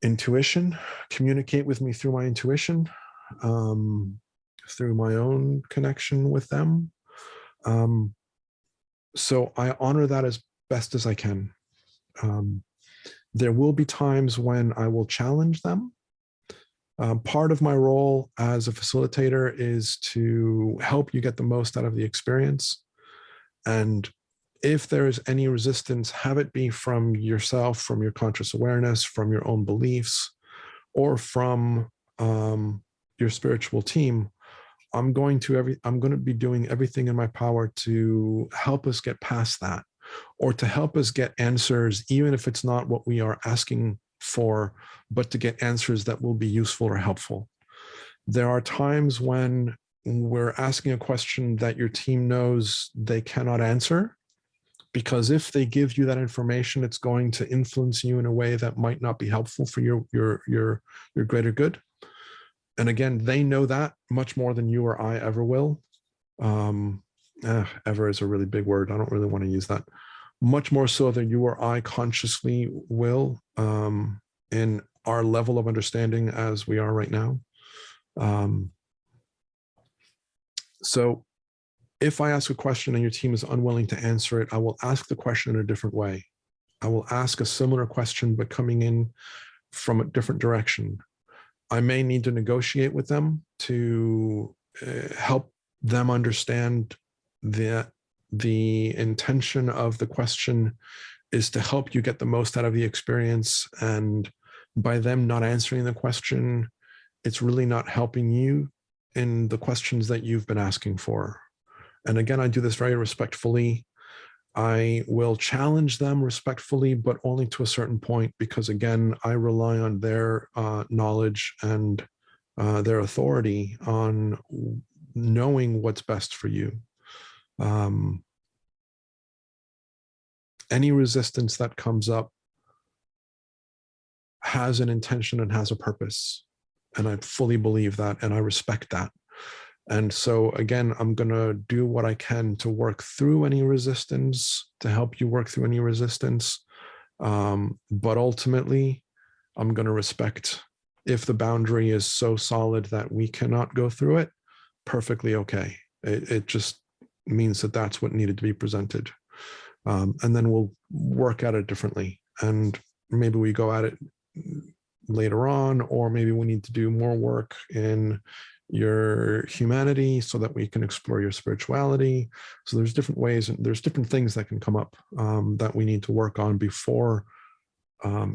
intuition, communicate with me through my intuition, through my own connection with them. So I honor that as best as I can. There will be times when I will challenge them. Part of my role as a facilitator is to help you get the most out of the experience. And if there is any resistance, have it be from yourself, from your conscious awareness, from your own beliefs, or from your spiritual team. I'm going to be doing everything in my power to help us get past that, or to help us get answers, even if it's not what we are asking for, but to get answers that will be useful or helpful. There are times when we're asking a question that your team knows they cannot answer, because if they give you that information, it's going to influence you in a way that might not be helpful for your greater good. And again, they know that much more than you or I ever will. Ever is a really big word. I don't really want to use that. Much more so than you or I consciously will, in our level of understanding as we are right now. So if I ask a question and your team is unwilling to answer it, I will ask the question in a different way. I will ask a similar question, but coming in from a different direction. I may need to negotiate with them to help them understand that the intention of the question is to help you get the most out of the experience. And by them not answering the question, it's really not helping you in the questions that you've been asking for. And again, I do this very respectfully. I will challenge them respectfully, but only to a certain point, because again, I rely on their knowledge and their authority on knowing what's best for you. Any resistance that comes up has an intention and has a purpose. And I fully believe that, and I respect that. And so again, I'm going to do what I can to work through any resistance, to help you work through any resistance. But ultimately, I'm going to respect if the boundary is so solid that we cannot go through it, perfectly okay. It just means that that's what needed to be presented. And then we'll work at it differently. And maybe we go at it later on, or maybe we need to do more work in your humanity so that we can explore your spirituality. So there's different ways and there's different things that can come up that we need to work on before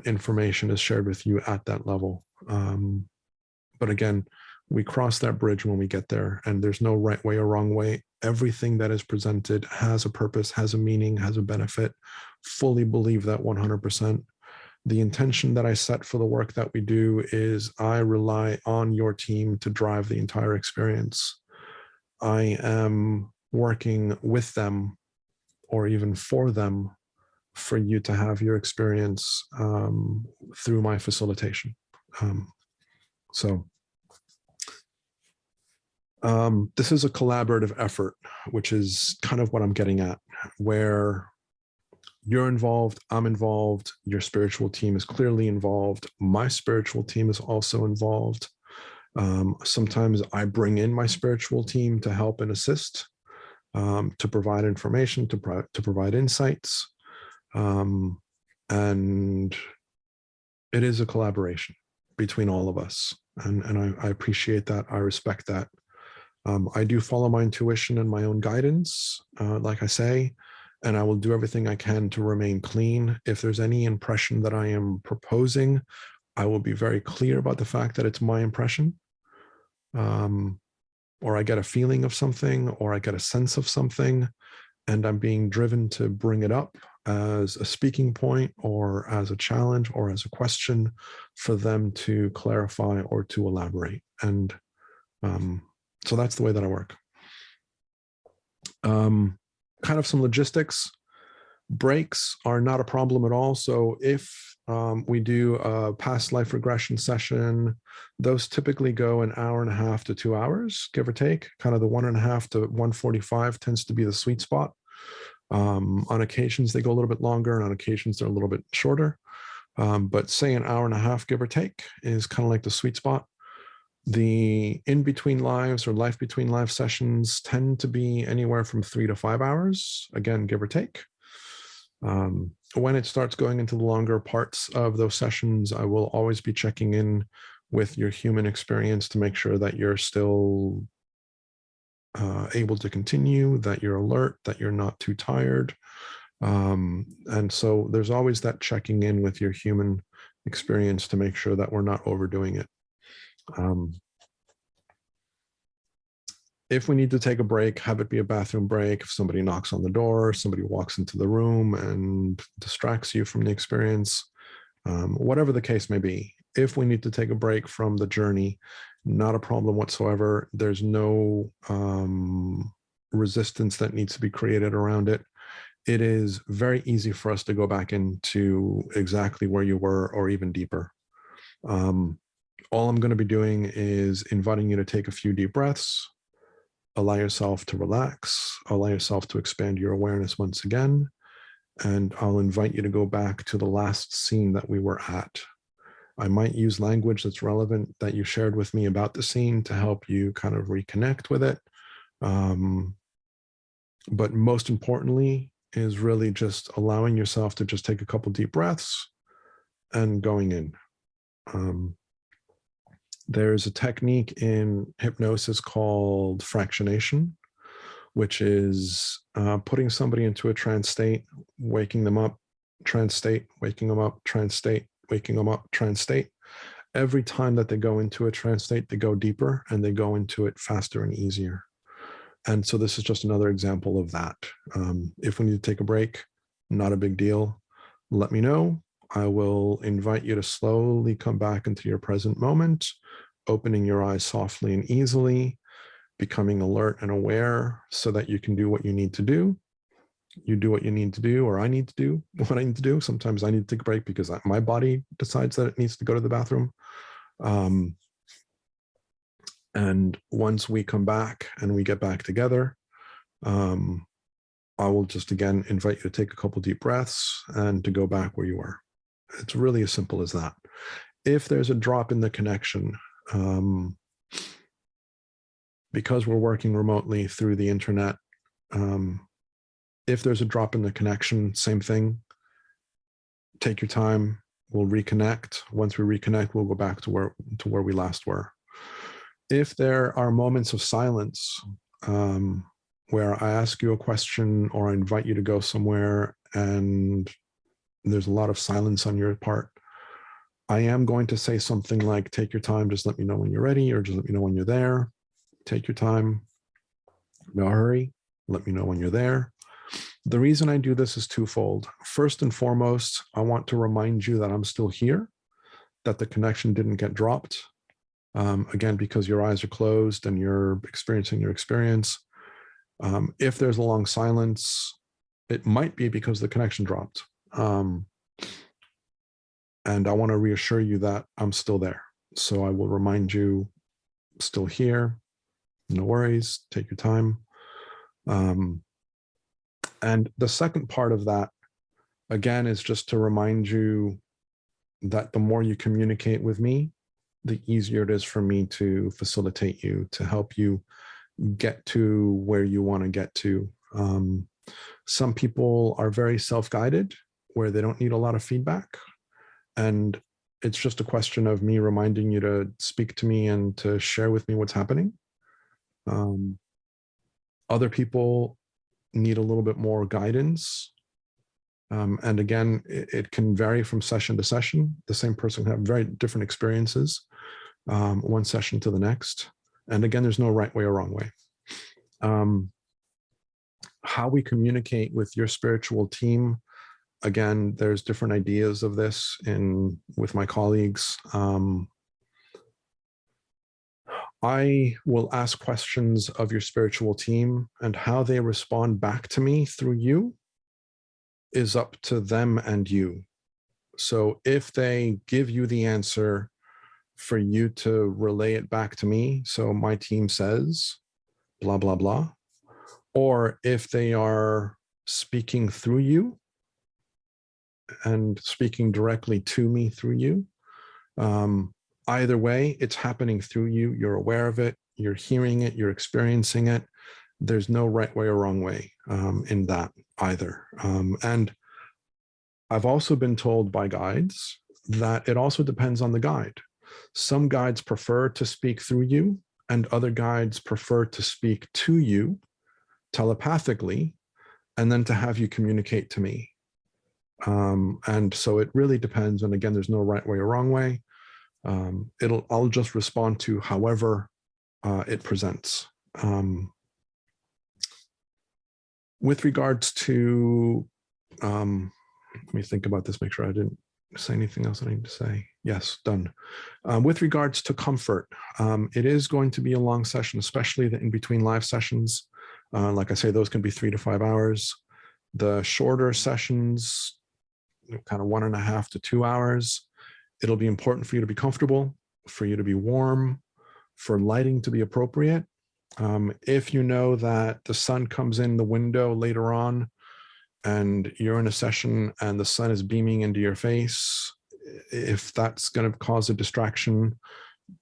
information is shared with you at that level. But again, we cross that bridge when we get there, and there's no right way or wrong way. Everything that is presented has a purpose, has a meaning, has a benefit. Fully believe that 100%. The intention that I set for the work that we do is I rely on your team to drive the entire experience. I am working with them or even for them for you to have your experience through my facilitation. This is a collaborative effort, which is kind of what I'm getting at, where you're involved, I'm involved, your spiritual team is clearly involved, my spiritual team is also involved. Sometimes I bring in my spiritual team to help and assist, to provide information, to provide insights. And it is a collaboration between all of us. And I appreciate that. I respect that. I do follow my intuition and my own guidance, like I say, and I will do everything I can to remain clean. If there's any impression that I am proposing, I will be very clear about the fact that it's my impression. Or I get a feeling of something, or I get a sense of something, and I'm being driven to bring it up as a speaking point or as a challenge or as a question for them to clarify or to elaborate. And so that's the way that I work. Kind of some logistics. Breaks are not a problem at all. So if we do a past life regression session, those typically go an hour and a half to 2 hours, give or take. Kind of the 1.5 to 1:45 tends to be the sweet spot. On occasions, they go a little bit longer, and on occasions, they're a little bit shorter. But say an hour and a half, give or take, is kind of like the sweet spot. The in-between lives or life between life sessions tend to be anywhere from 3 to 5 hours, again, give or take. When it starts going into the longer parts of those sessions, I will always be checking in with your human experience to make sure that you're still able to continue, that you're alert, that you're not too tired. And so there's always that checking in with your human experience to make sure that we're not overdoing it. If we need to take a break, have it be a bathroom break. If somebody knocks on the door, somebody walks into the room and distracts you from the experience, whatever the case may be. If we need to take a break from the journey, not a problem whatsoever. There's no resistance that needs to be created around it. It is very easy for us to go back into exactly where you were or even deeper. All I'm going to be doing is inviting you to take a few deep breaths, allow yourself to relax, allow yourself to expand your awareness once again, and I'll invite you to go back to the last scene that we were at. I might use language that's relevant that you shared with me about the scene to help you kind of reconnect with it. But most importantly is really just allowing yourself to just take a couple deep breaths and going in. There's a technique in hypnosis called fractionation, which is putting somebody into a trance state, waking them up, trance state, waking them up, trance state, waking them up, trance state. Every time that they go into a trance state, they go deeper and they go into it faster and easier. And so this is just another example of that. If we need to take a break, not a big deal. Let me know. I will invite you to slowly come back into your present moment, opening your eyes softly and easily, becoming alert and aware so that you can do what you need to do. You do what you need to do, or I need to do what I need to do. Sometimes I need to take a break because my body decides that it needs to go to the bathroom. And once we come back and we get back together, I will just again invite you to take a couple deep breaths and to go back where you were. It's really as simple as that. If there's a drop in the connection, because we're working remotely through the internet, if there's a drop in the connection, same thing. Take your time. We'll reconnect. Once we reconnect, we'll go back to where we last were. If there are moments of silence where I ask you a question or I invite you to go somewhere and there's a lot of silence on your part, I am going to say something like, take your time, just let me know when you're ready, or just let me know when you're there. Take your time, no hurry, let me know when you're there. The reason I do this is twofold. First and foremost, I want to remind you that I'm still here, that the connection didn't get dropped. Again, because your eyes are closed and you're experiencing your experience. If there's a long silence, it might be because the connection dropped. And I want to reassure you that I'm still there. So I will remind you, still here, no worries, take your time. And the second part of that, again, is just to remind you that the more you communicate with me, the easier it is for me to facilitate you, to help you get to where you want to get to. Some people are very self-guided, where they don't need a lot of feedback. And it's just a question of me reminding you to speak to me and to share with me what's happening. Other people need a little bit more guidance. And again, it can vary from session to session. The same person can have very different experiences, one session to the next. And again, there's no right way or wrong way. How we communicate with your spiritual team, again, there's different ideas of this with my colleagues. I will ask questions of your spiritual team, and how they respond back to me through you is up to them and you. So if they give you the answer, for you to relay it back to me, so my team says blah, blah, blah, or if they are speaking through you and speaking directly to me through you, either way, it's happening through you. You're aware of it. You're hearing it. You're experiencing it. There's no right way or wrong way in that either. And I've also been told by guides that it also depends on the guide. Some guides prefer to speak through you, and other guides prefer to speak to you telepathically, and then to have you communicate to me. And so it really depends. And again, there's no right way or wrong way. I'll just respond to however it presents. With regards to, let me think about this, make sure I didn't say anything else I need to say. Yes, done. With regards to comfort, it is going to be a long session, especially the in-between live sessions. Like I say, those can be 3 to 5 hours. The shorter sessions, kind of 1.5 to 2 hours. It'll be important for you to be comfortable, for you to be warm, for lighting to be appropriate. If you know that the sun comes in the window later on and you're in a session and the sun is beaming into your face, if that's going to cause a distraction,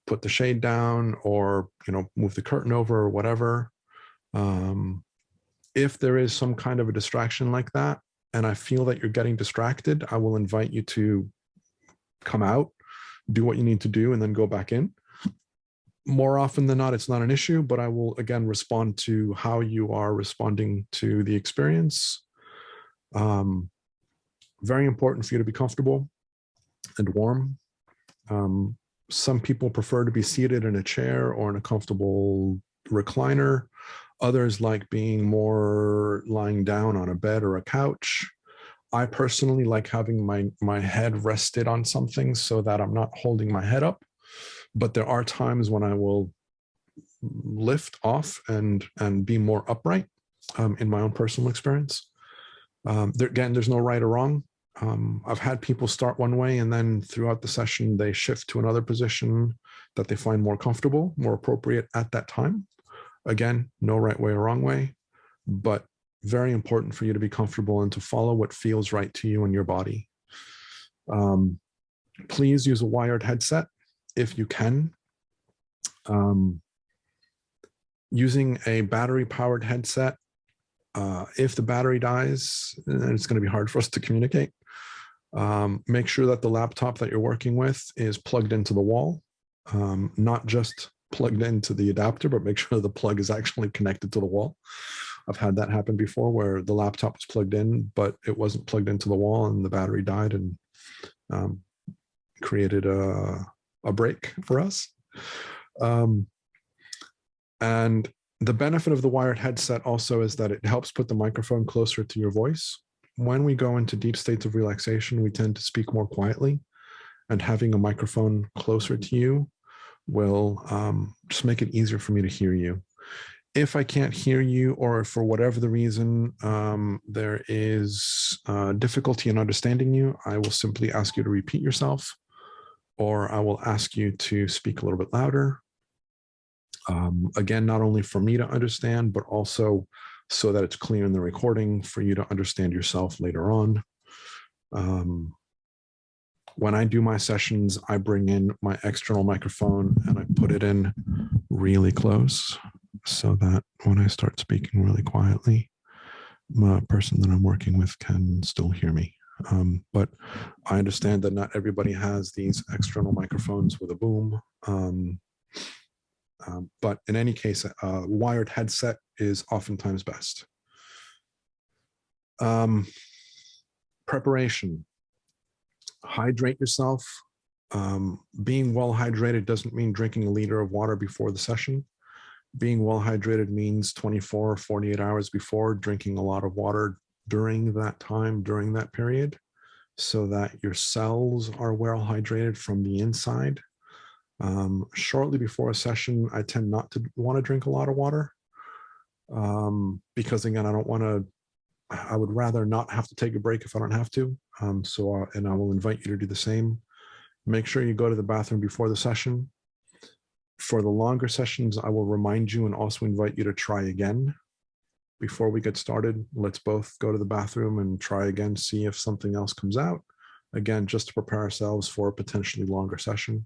put the shade down, or move the curtain over or whatever. If there is some kind of a distraction like that, and I feel that you're getting distracted, I will invite you to come out, do what you need to do, and then go back in. More often than not, it's not an issue, but I will again respond to how you are responding to the experience. Very important for you to be comfortable and warm. Some people prefer to be seated in a chair or in a comfortable recliner. Others like being more lying down on a bed or a couch. I personally like having my head rested on something so that I'm not holding my head up. But there are times when I will lift off and be more upright in my own personal experience. Again, there's no right or wrong. I've had people start one way and then throughout the session, they shift to another position that they find more comfortable, more appropriate at that time. Again, no right way or wrong way, but very important for you to be comfortable and to follow what feels right to you and your body. Please use a wired headset if you can. Using a battery-powered headset, if the battery dies, then it's going to be hard for us to communicate. Make sure that the laptop that you're working with is plugged into the wall, not just plugged into the adapter, but make sure the plug is actually connected to the wall. I've had that happen before where the laptop was plugged in, but it wasn't plugged into the wall and the battery died and created a break for us. And the benefit of the wired headset also is that it helps put the microphone closer to your voice. When we go into deep states of relaxation, we tend to speak more quietly, and having a microphone closer to you will just make it easier for me to hear you. If I can't hear you, or for whatever the reason, there is difficulty in understanding you, I will simply ask you to repeat yourself, or I will ask you to speak a little bit louder. Again, not only for me to understand, but also so that it's clear in the recording for you to understand yourself later on. When I do my sessions, I bring in my external microphone and I put it in really close so that when I start speaking really quietly, the person that I'm working with can still hear me. But I understand that not everybody has these external microphones with a boom. But in any case, a wired headset is oftentimes best. Preparation. Hydrate yourself. Being well hydrated doesn't mean drinking a liter of water before the session. Being well hydrated means 24 or 48 hours before, drinking a lot of water during that time, during that period, so that your cells are well hydrated from the inside. Shortly before a session, I tend not to want to drink a lot of water because, again, I would rather not have to take a break if I don't have to. And I will invite you to do the same. Make sure you go to the bathroom before the session. For the longer sessions, I will remind you and also invite you to try again. Before we get started, let's both go to the bathroom and try again, see if something else comes out. Again, just to prepare ourselves for a potentially longer session.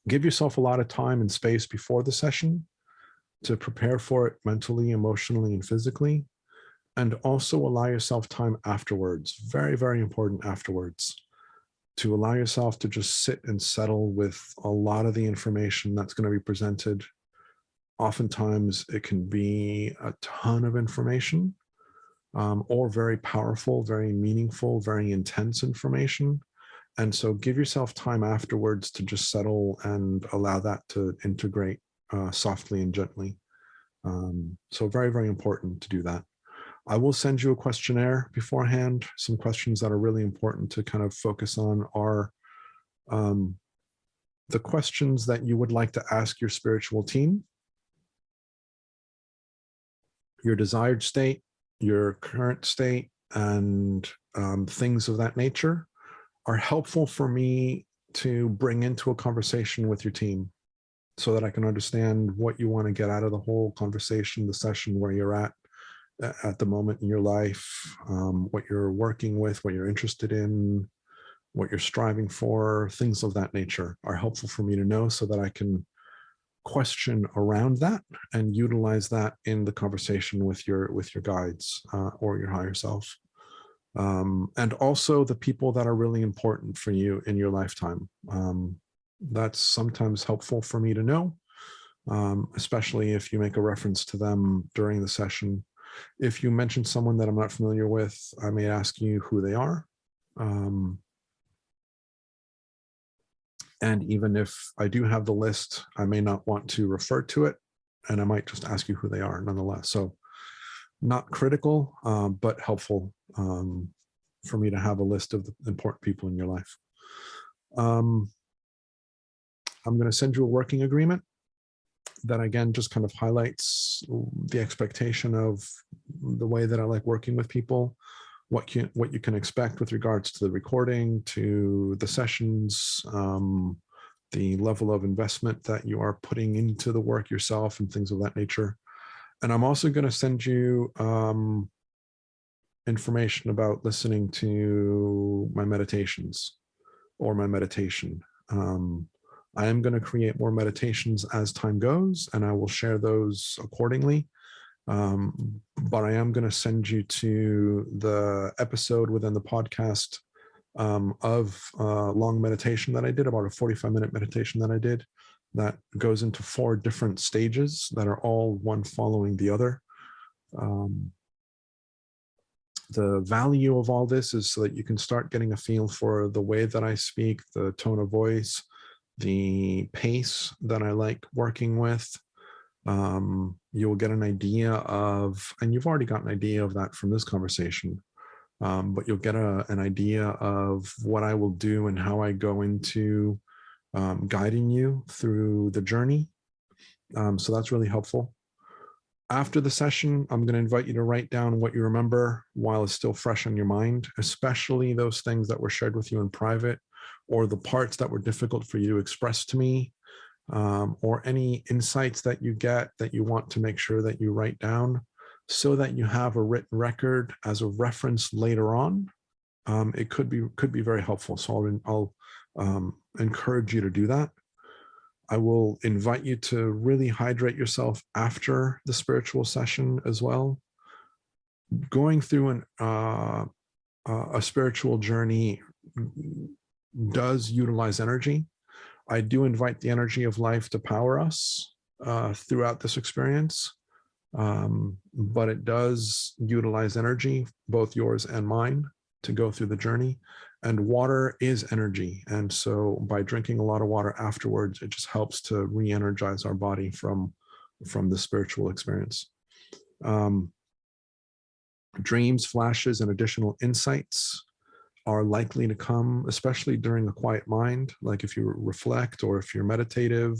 Give yourself a lot of time and space before the session to prepare for it mentally, emotionally, and physically. And also allow yourself time afterwards. Very, very important afterwards. To allow yourself to just sit and settle with a lot of the information that's going to be presented. Oftentimes, it can be a ton of information, or very powerful, very meaningful, very intense information. And so give yourself time afterwards to just settle and allow that to integrate softly and gently. So very, very important to do that. I will send you a questionnaire beforehand. Some questions that are really important to kind of focus on are the questions that you would like to ask your spiritual team, your desired state, your current state, and things of that nature are helpful for me to bring into a conversation with your team so that I can understand what you want to get out of the whole conversation, the session, where you're at the moment in your life, what you're working with, what you're interested in, what you're striving for, things of that nature are helpful for me to know so that I can question around that and utilize that in the conversation with your guides or your higher self. And also the people that are really important for you in your lifetime. That's sometimes helpful for me to know, especially if you make a reference to them during the session. If you mention someone that I'm not familiar with, I may ask you who they are. And even if I do have the list, I may not want to refer to it, and I might just ask you who they are nonetheless. So not critical, but helpful for me to have a list of the important people in your life. I'm going to send you a working agreement that, again, just kind of highlights the expectation of the way that I like working with people, what you can expect with regards to the recording, to the sessions, the level of investment that you are putting into the work yourself, and things of that nature. And I'm also going to send you information about listening to my meditations or my meditation. I am going to create more meditations as time goes, and I will share those accordingly. But I am going to send you to the episode within the podcast of long meditation that I did, about a 45-minute meditation that I did, that goes into 4 different stages that are all one following the other. The value of all this is so that you can start getting a feel for the way that I speak, the tone of voice, the pace that I like working with. You'll get an idea of, and you've already got an idea of that from this conversation, but you'll get an idea of what I will do and how I go into guiding you through the journey. So that's really helpful. After the session, I'm going to invite you to write down what you remember while it's still fresh on your mind, especially those things that were shared with you in private, or the parts that were difficult for you to express to me, or any insights that you get that you want to make sure that you write down so that you have a written record as a reference later on it could be very helpful. So I'll encourage you to do that. I will invite you to really hydrate yourself after the spiritual session as well. Going through a spiritual journey does utilize energy. I do invite the energy of life to power us throughout this experience, but it does utilize energy, both yours and mine, to go through the journey. And water is energy. And so by drinking a lot of water afterwards, it just helps to re-energize our body from the spiritual experience. Dreams, flashes, and additional insights are likely to come, especially during a quiet mind. Like if you reflect, or if you're meditative,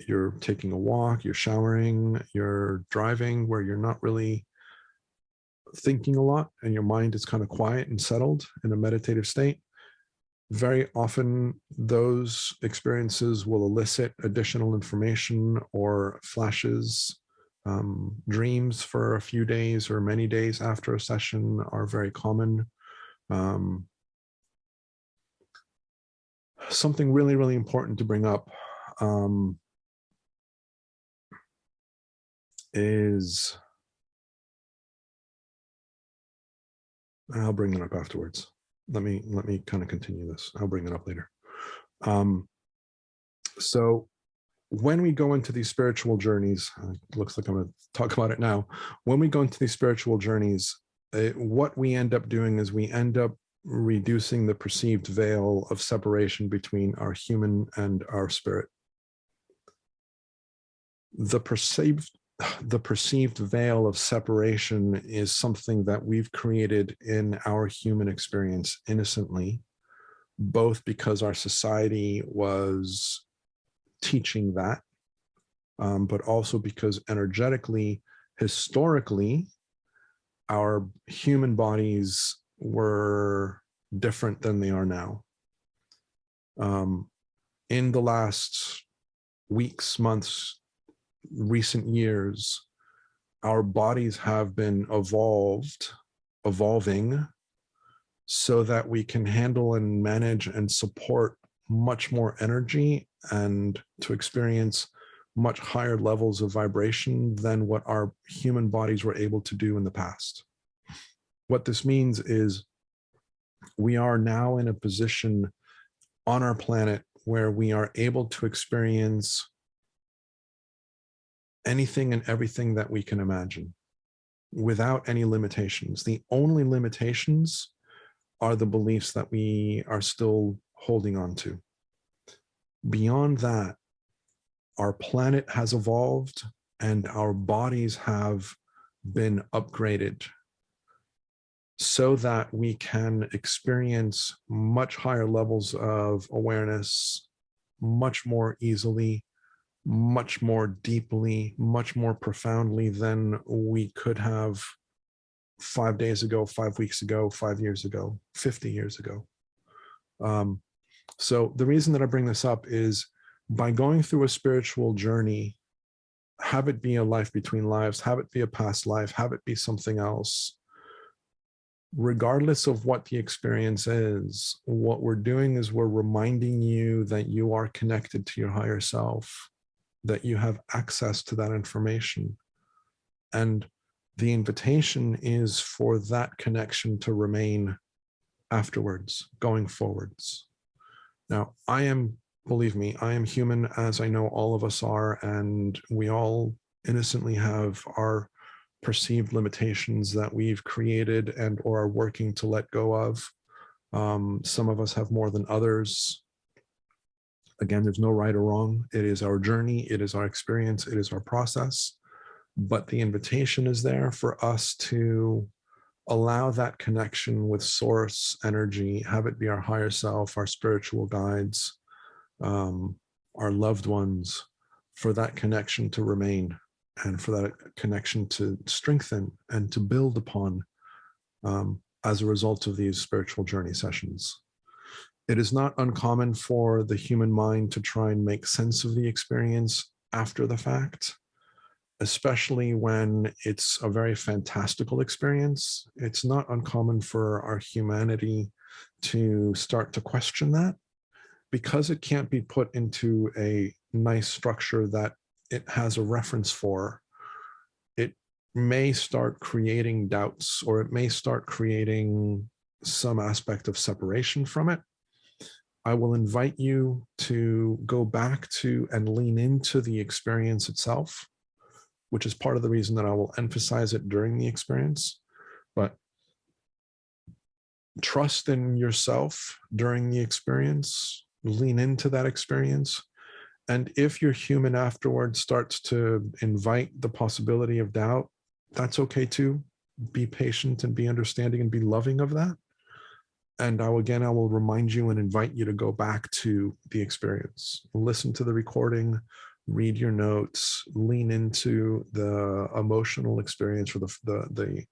you're taking a walk, you're showering, you're driving, where you're not really thinking a lot and your mind is kind of quiet and settled in a meditative state. Very often those experiences will elicit additional information or flashes. Dreams for a few days or many days after a session are very common. Something really, really important to bring up is, I'll bring it up afterwards. Let me kind of continue this. I'll bring it up later. So when we go into these spiritual journeys, looks like I'm going to talk about it now. When we go into these spiritual journeys, what we end up doing is we end up reducing the perceived veil of separation between our human and our spirit. The perceived veil of separation is something that we've created in our human experience innocently, both because our society was teaching that, but also because energetically, historically, our human bodies were different than they are now. In the last weeks, months, recent years, our bodies have been evolving so that we can handle and manage and support much more energy and to experience much higher levels of vibration than what our human bodies were able to do in the past. What this means is we are now in a position on our planet where we are able to experience anything and everything that we can imagine without any limitations. The only limitations are the beliefs that we are still holding on to. Beyond that, our planet has evolved and our bodies have been upgraded so that we can experience much higher levels of awareness much more easily, much more deeply, much more profoundly than we could have 5 days ago, 5 weeks ago, 5 years ago, 50 years ago. So the reason that I bring this up is by going through a spiritual journey, have it be a life between lives, have it be a past life, have it be something else, regardless of what the experience is, what we're doing is we're reminding you that you are connected to your higher self, that you have access to that information. And the invitation is for that connection to remain afterwards, going forwards. Now, believe me, I am human, as I know all of us are, and we all innocently have our perceived limitations that we've created and or are working to let go of. Some of us have more than others. Again, there's no right or wrong. It is our journey. It is our experience. It is our process. But the invitation is there for us to allow that connection with source energy, have it be our higher self, our spiritual guides, our loved ones, for that connection to remain and for that connection to strengthen and to build upon as a result of these spiritual journey sessions. It is not uncommon for the human mind to try and make sense of the experience after the fact. especially when it's a very fantastical experience. It's not uncommon for our humanity to start to question that, because it can't be put into a nice structure that it has a reference for. It may start creating doubts, or it may start creating some aspect of separation from it. I will invite you to go back to and lean into the experience itself, which is part of the reason that I will emphasize it during the experience. But trust in yourself during the experience, lean into that experience. And if your human afterwards starts to invite the possibility of doubt, that's okay too. Be patient and be understanding and be loving of that. And I will remind you and invite you to go back to the experience, listen to the recording, read your notes, lean into the emotional experience, or the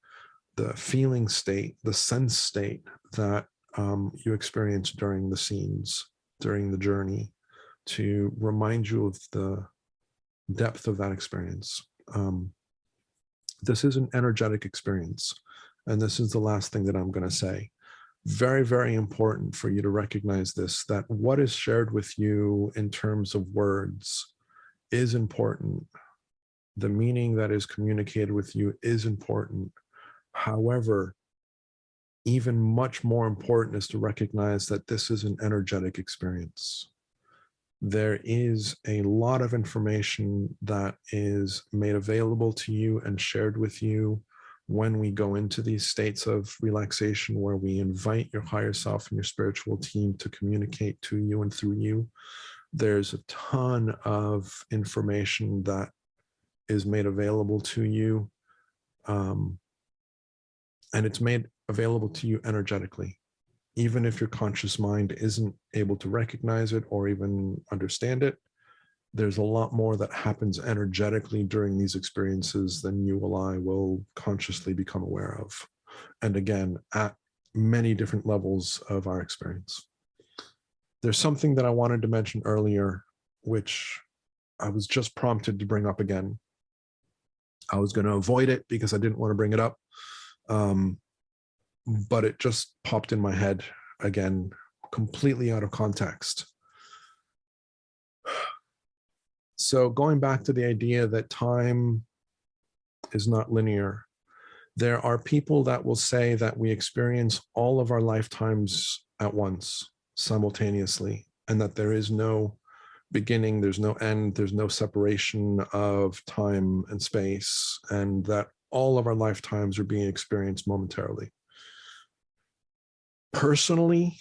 feeling state, the sense state that you experience during the scenes, during the journey, to remind you of the depth of that experience. This is an energetic experience. And this is the last thing that I'm going to say. Very, very important for you to recognize this, that what is shared with you in terms of words is important. The meaning that is communicated with you is important. However, even much more important is to recognize that this is an energetic experience. There is a lot of information that is made available to you and shared with you when we go into these states of relaxation, where we invite your higher self and your spiritual team to communicate to you and through you. There's a ton of information that is made available to you, and it's made available to you energetically. Even if your conscious mind isn't able to recognize it or even understand it, there's a lot more that happens energetically during these experiences than you or I will consciously become aware of. And again, at many different levels of our experience. There's something that I wanted to mention earlier, which I was just prompted to bring up again. I was going to avoid it because I didn't want to bring it up. But it just popped in my head again, completely out of context. So going back to the idea that time is not linear, there are people that will say that we experience all of our lifetimes at once, simultaneously, and that there is no beginning, there's no end, there's no separation of time and space, and that all of our lifetimes are being experienced momentarily. Personally,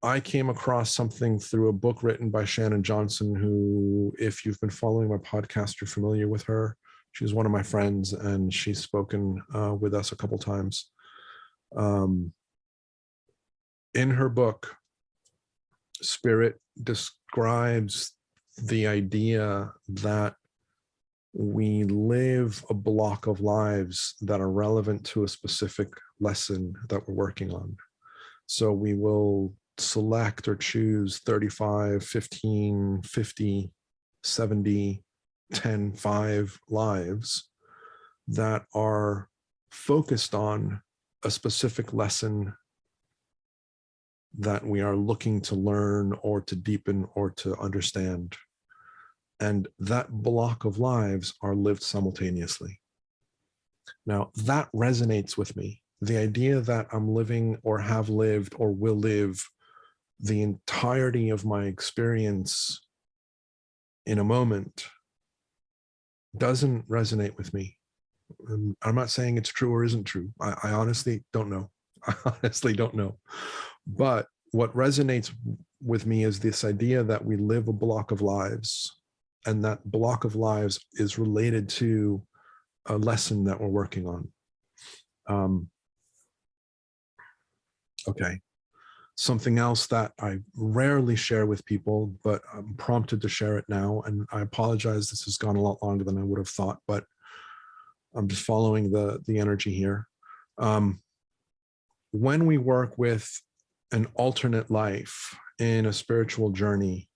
I came across something through a book written by Shannon Johnson, who, if you've been following my podcast, you're familiar with her. She's one of my friends, and she's spoken with us a couple times. In her book, Spirit describes the idea that we live a block of lives that are relevant to a specific lesson that we're working on. So we will select or choose 35, 15, 50, 70, 10, 5 lives that are focused on a specific lesson that we are looking to learn or to deepen or to understand. And that block of lives are lived simultaneously. Now, that resonates with me. The idea that I'm living or have lived or will live the entirety of my experience in a moment doesn't resonate with me. I'm not saying it's true or isn't true. I honestly don't know. I honestly don't know. But what resonates with me is this idea that we live a block of lives, and that block of lives is related to a lesson that we're working on. Okay. Something else that I rarely share with people, but I'm prompted to share it now. And I apologize, this has gone a lot longer than I would have thought, but I'm just following the energy here. When we work with an alternate life in a spiritual journey,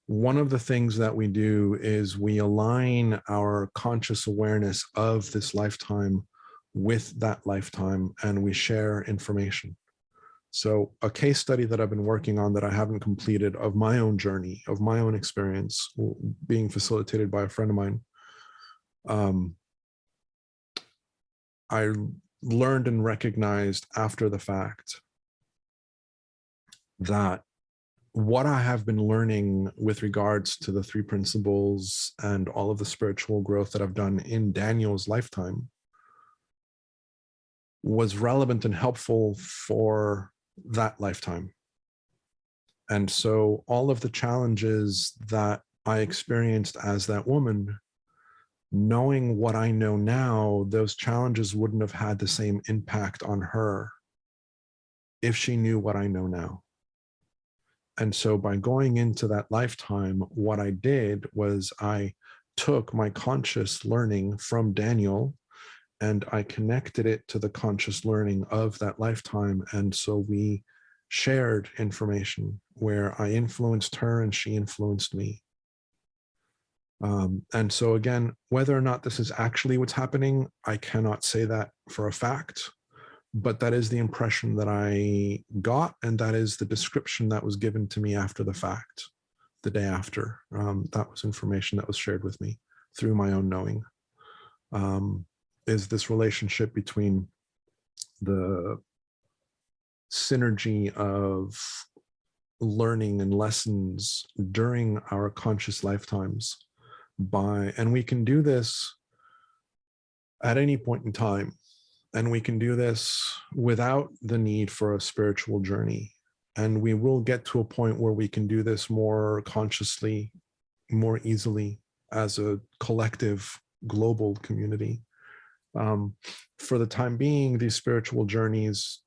one of the things that we do is we align our conscious awareness of this lifetime with that lifetime, and we share information. So a case study that I've been working on that I haven't completed of my own journey, of my own experience, being facilitated by a friend of mine, I learned and recognized after the fact that what I have been learning with regards to the three principles and all of the spiritual growth that I've done in Daniel's lifetime was relevant and helpful for that lifetime. And so all of the challenges that I experienced as that woman, knowing what I know now, those challenges wouldn't have had the same impact on her if she knew what I know now. And so by going into that lifetime, what I did was I took my conscious learning from Daniel and I connected it to the conscious learning of that lifetime. And so we shared information where I influenced her and she influenced me. And so again, whether or not this is actually what's happening, I cannot say that for a fact, but that is the impression that I got, and that is the description that was given to me after the fact, the day after. That was information that was shared with me through my own knowing. Is this relationship between the synergy of learning and lessons during our conscious lifetimes and we can do this at any point in time. And we can do this without the need for a spiritual journey. And we will get to a point where we can do this more consciously, more easily as a collective global community. For the time being, these spiritual journeys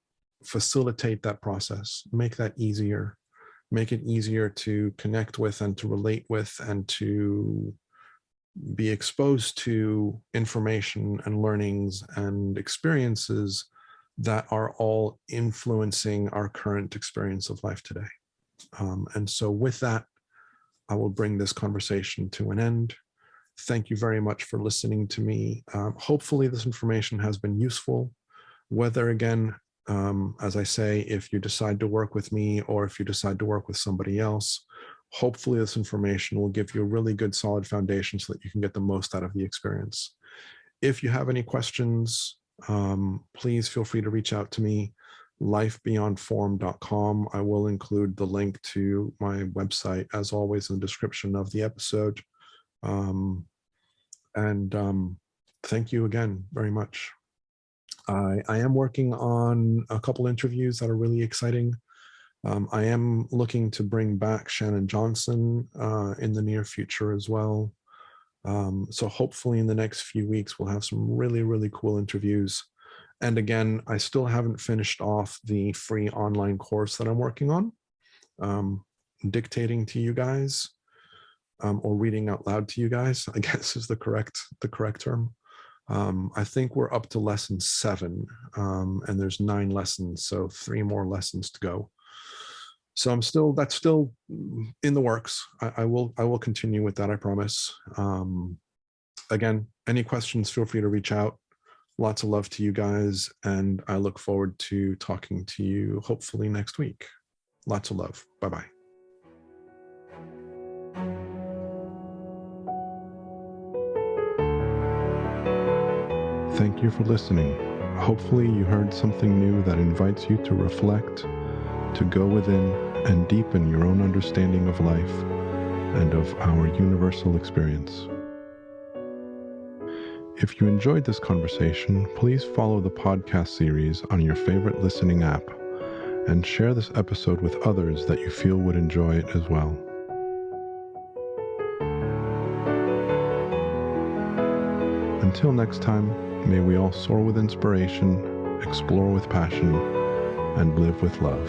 facilitate that process, make that easier, make it easier to connect with and to relate with and to be exposed to information and learnings and experiences that are all influencing our current experience of life today. And so with that, I will bring this conversation to an end. Thank you very much for listening to me. Hopefully this information has been useful, whether again, as I say, if you decide to work with me or if you decide to work with somebody else, hopefully this information will give you a really good solid foundation so that you can get the most out of the experience. If you have any questions, please feel free to reach out to me, lifebeyondform.com. I will include the link to my website, as always, in the description of the episode. Thank you again very much. I am working on a couple interviews that are really exciting. I am looking to bring back Shannon Johnson in the near future as well. So hopefully in the next few weeks, we'll have some really, really cool interviews. And again, I still haven't finished off the free online course that I'm working on, dictating to you guys, or reading out loud to you guys, I guess is the correct term. I think we're up to lesson 7, and there's 9 lessons, so 3 more lessons to go. So that's still in the works. I will continue with that, I promise. Again, any questions, feel free to reach out. Lots of love to you guys, and I look forward to talking to you hopefully next week. Lots of love. Bye-bye. Thank you for listening. Hopefully you heard something new that invites you to reflect, to go within and deepen your own understanding of life and of our universal experience. If you enjoyed this conversation, please follow the podcast series on your favorite listening app and share this episode with others that you feel would enjoy it as well. Until next time, may we all soar with inspiration, explore with passion, and live with love.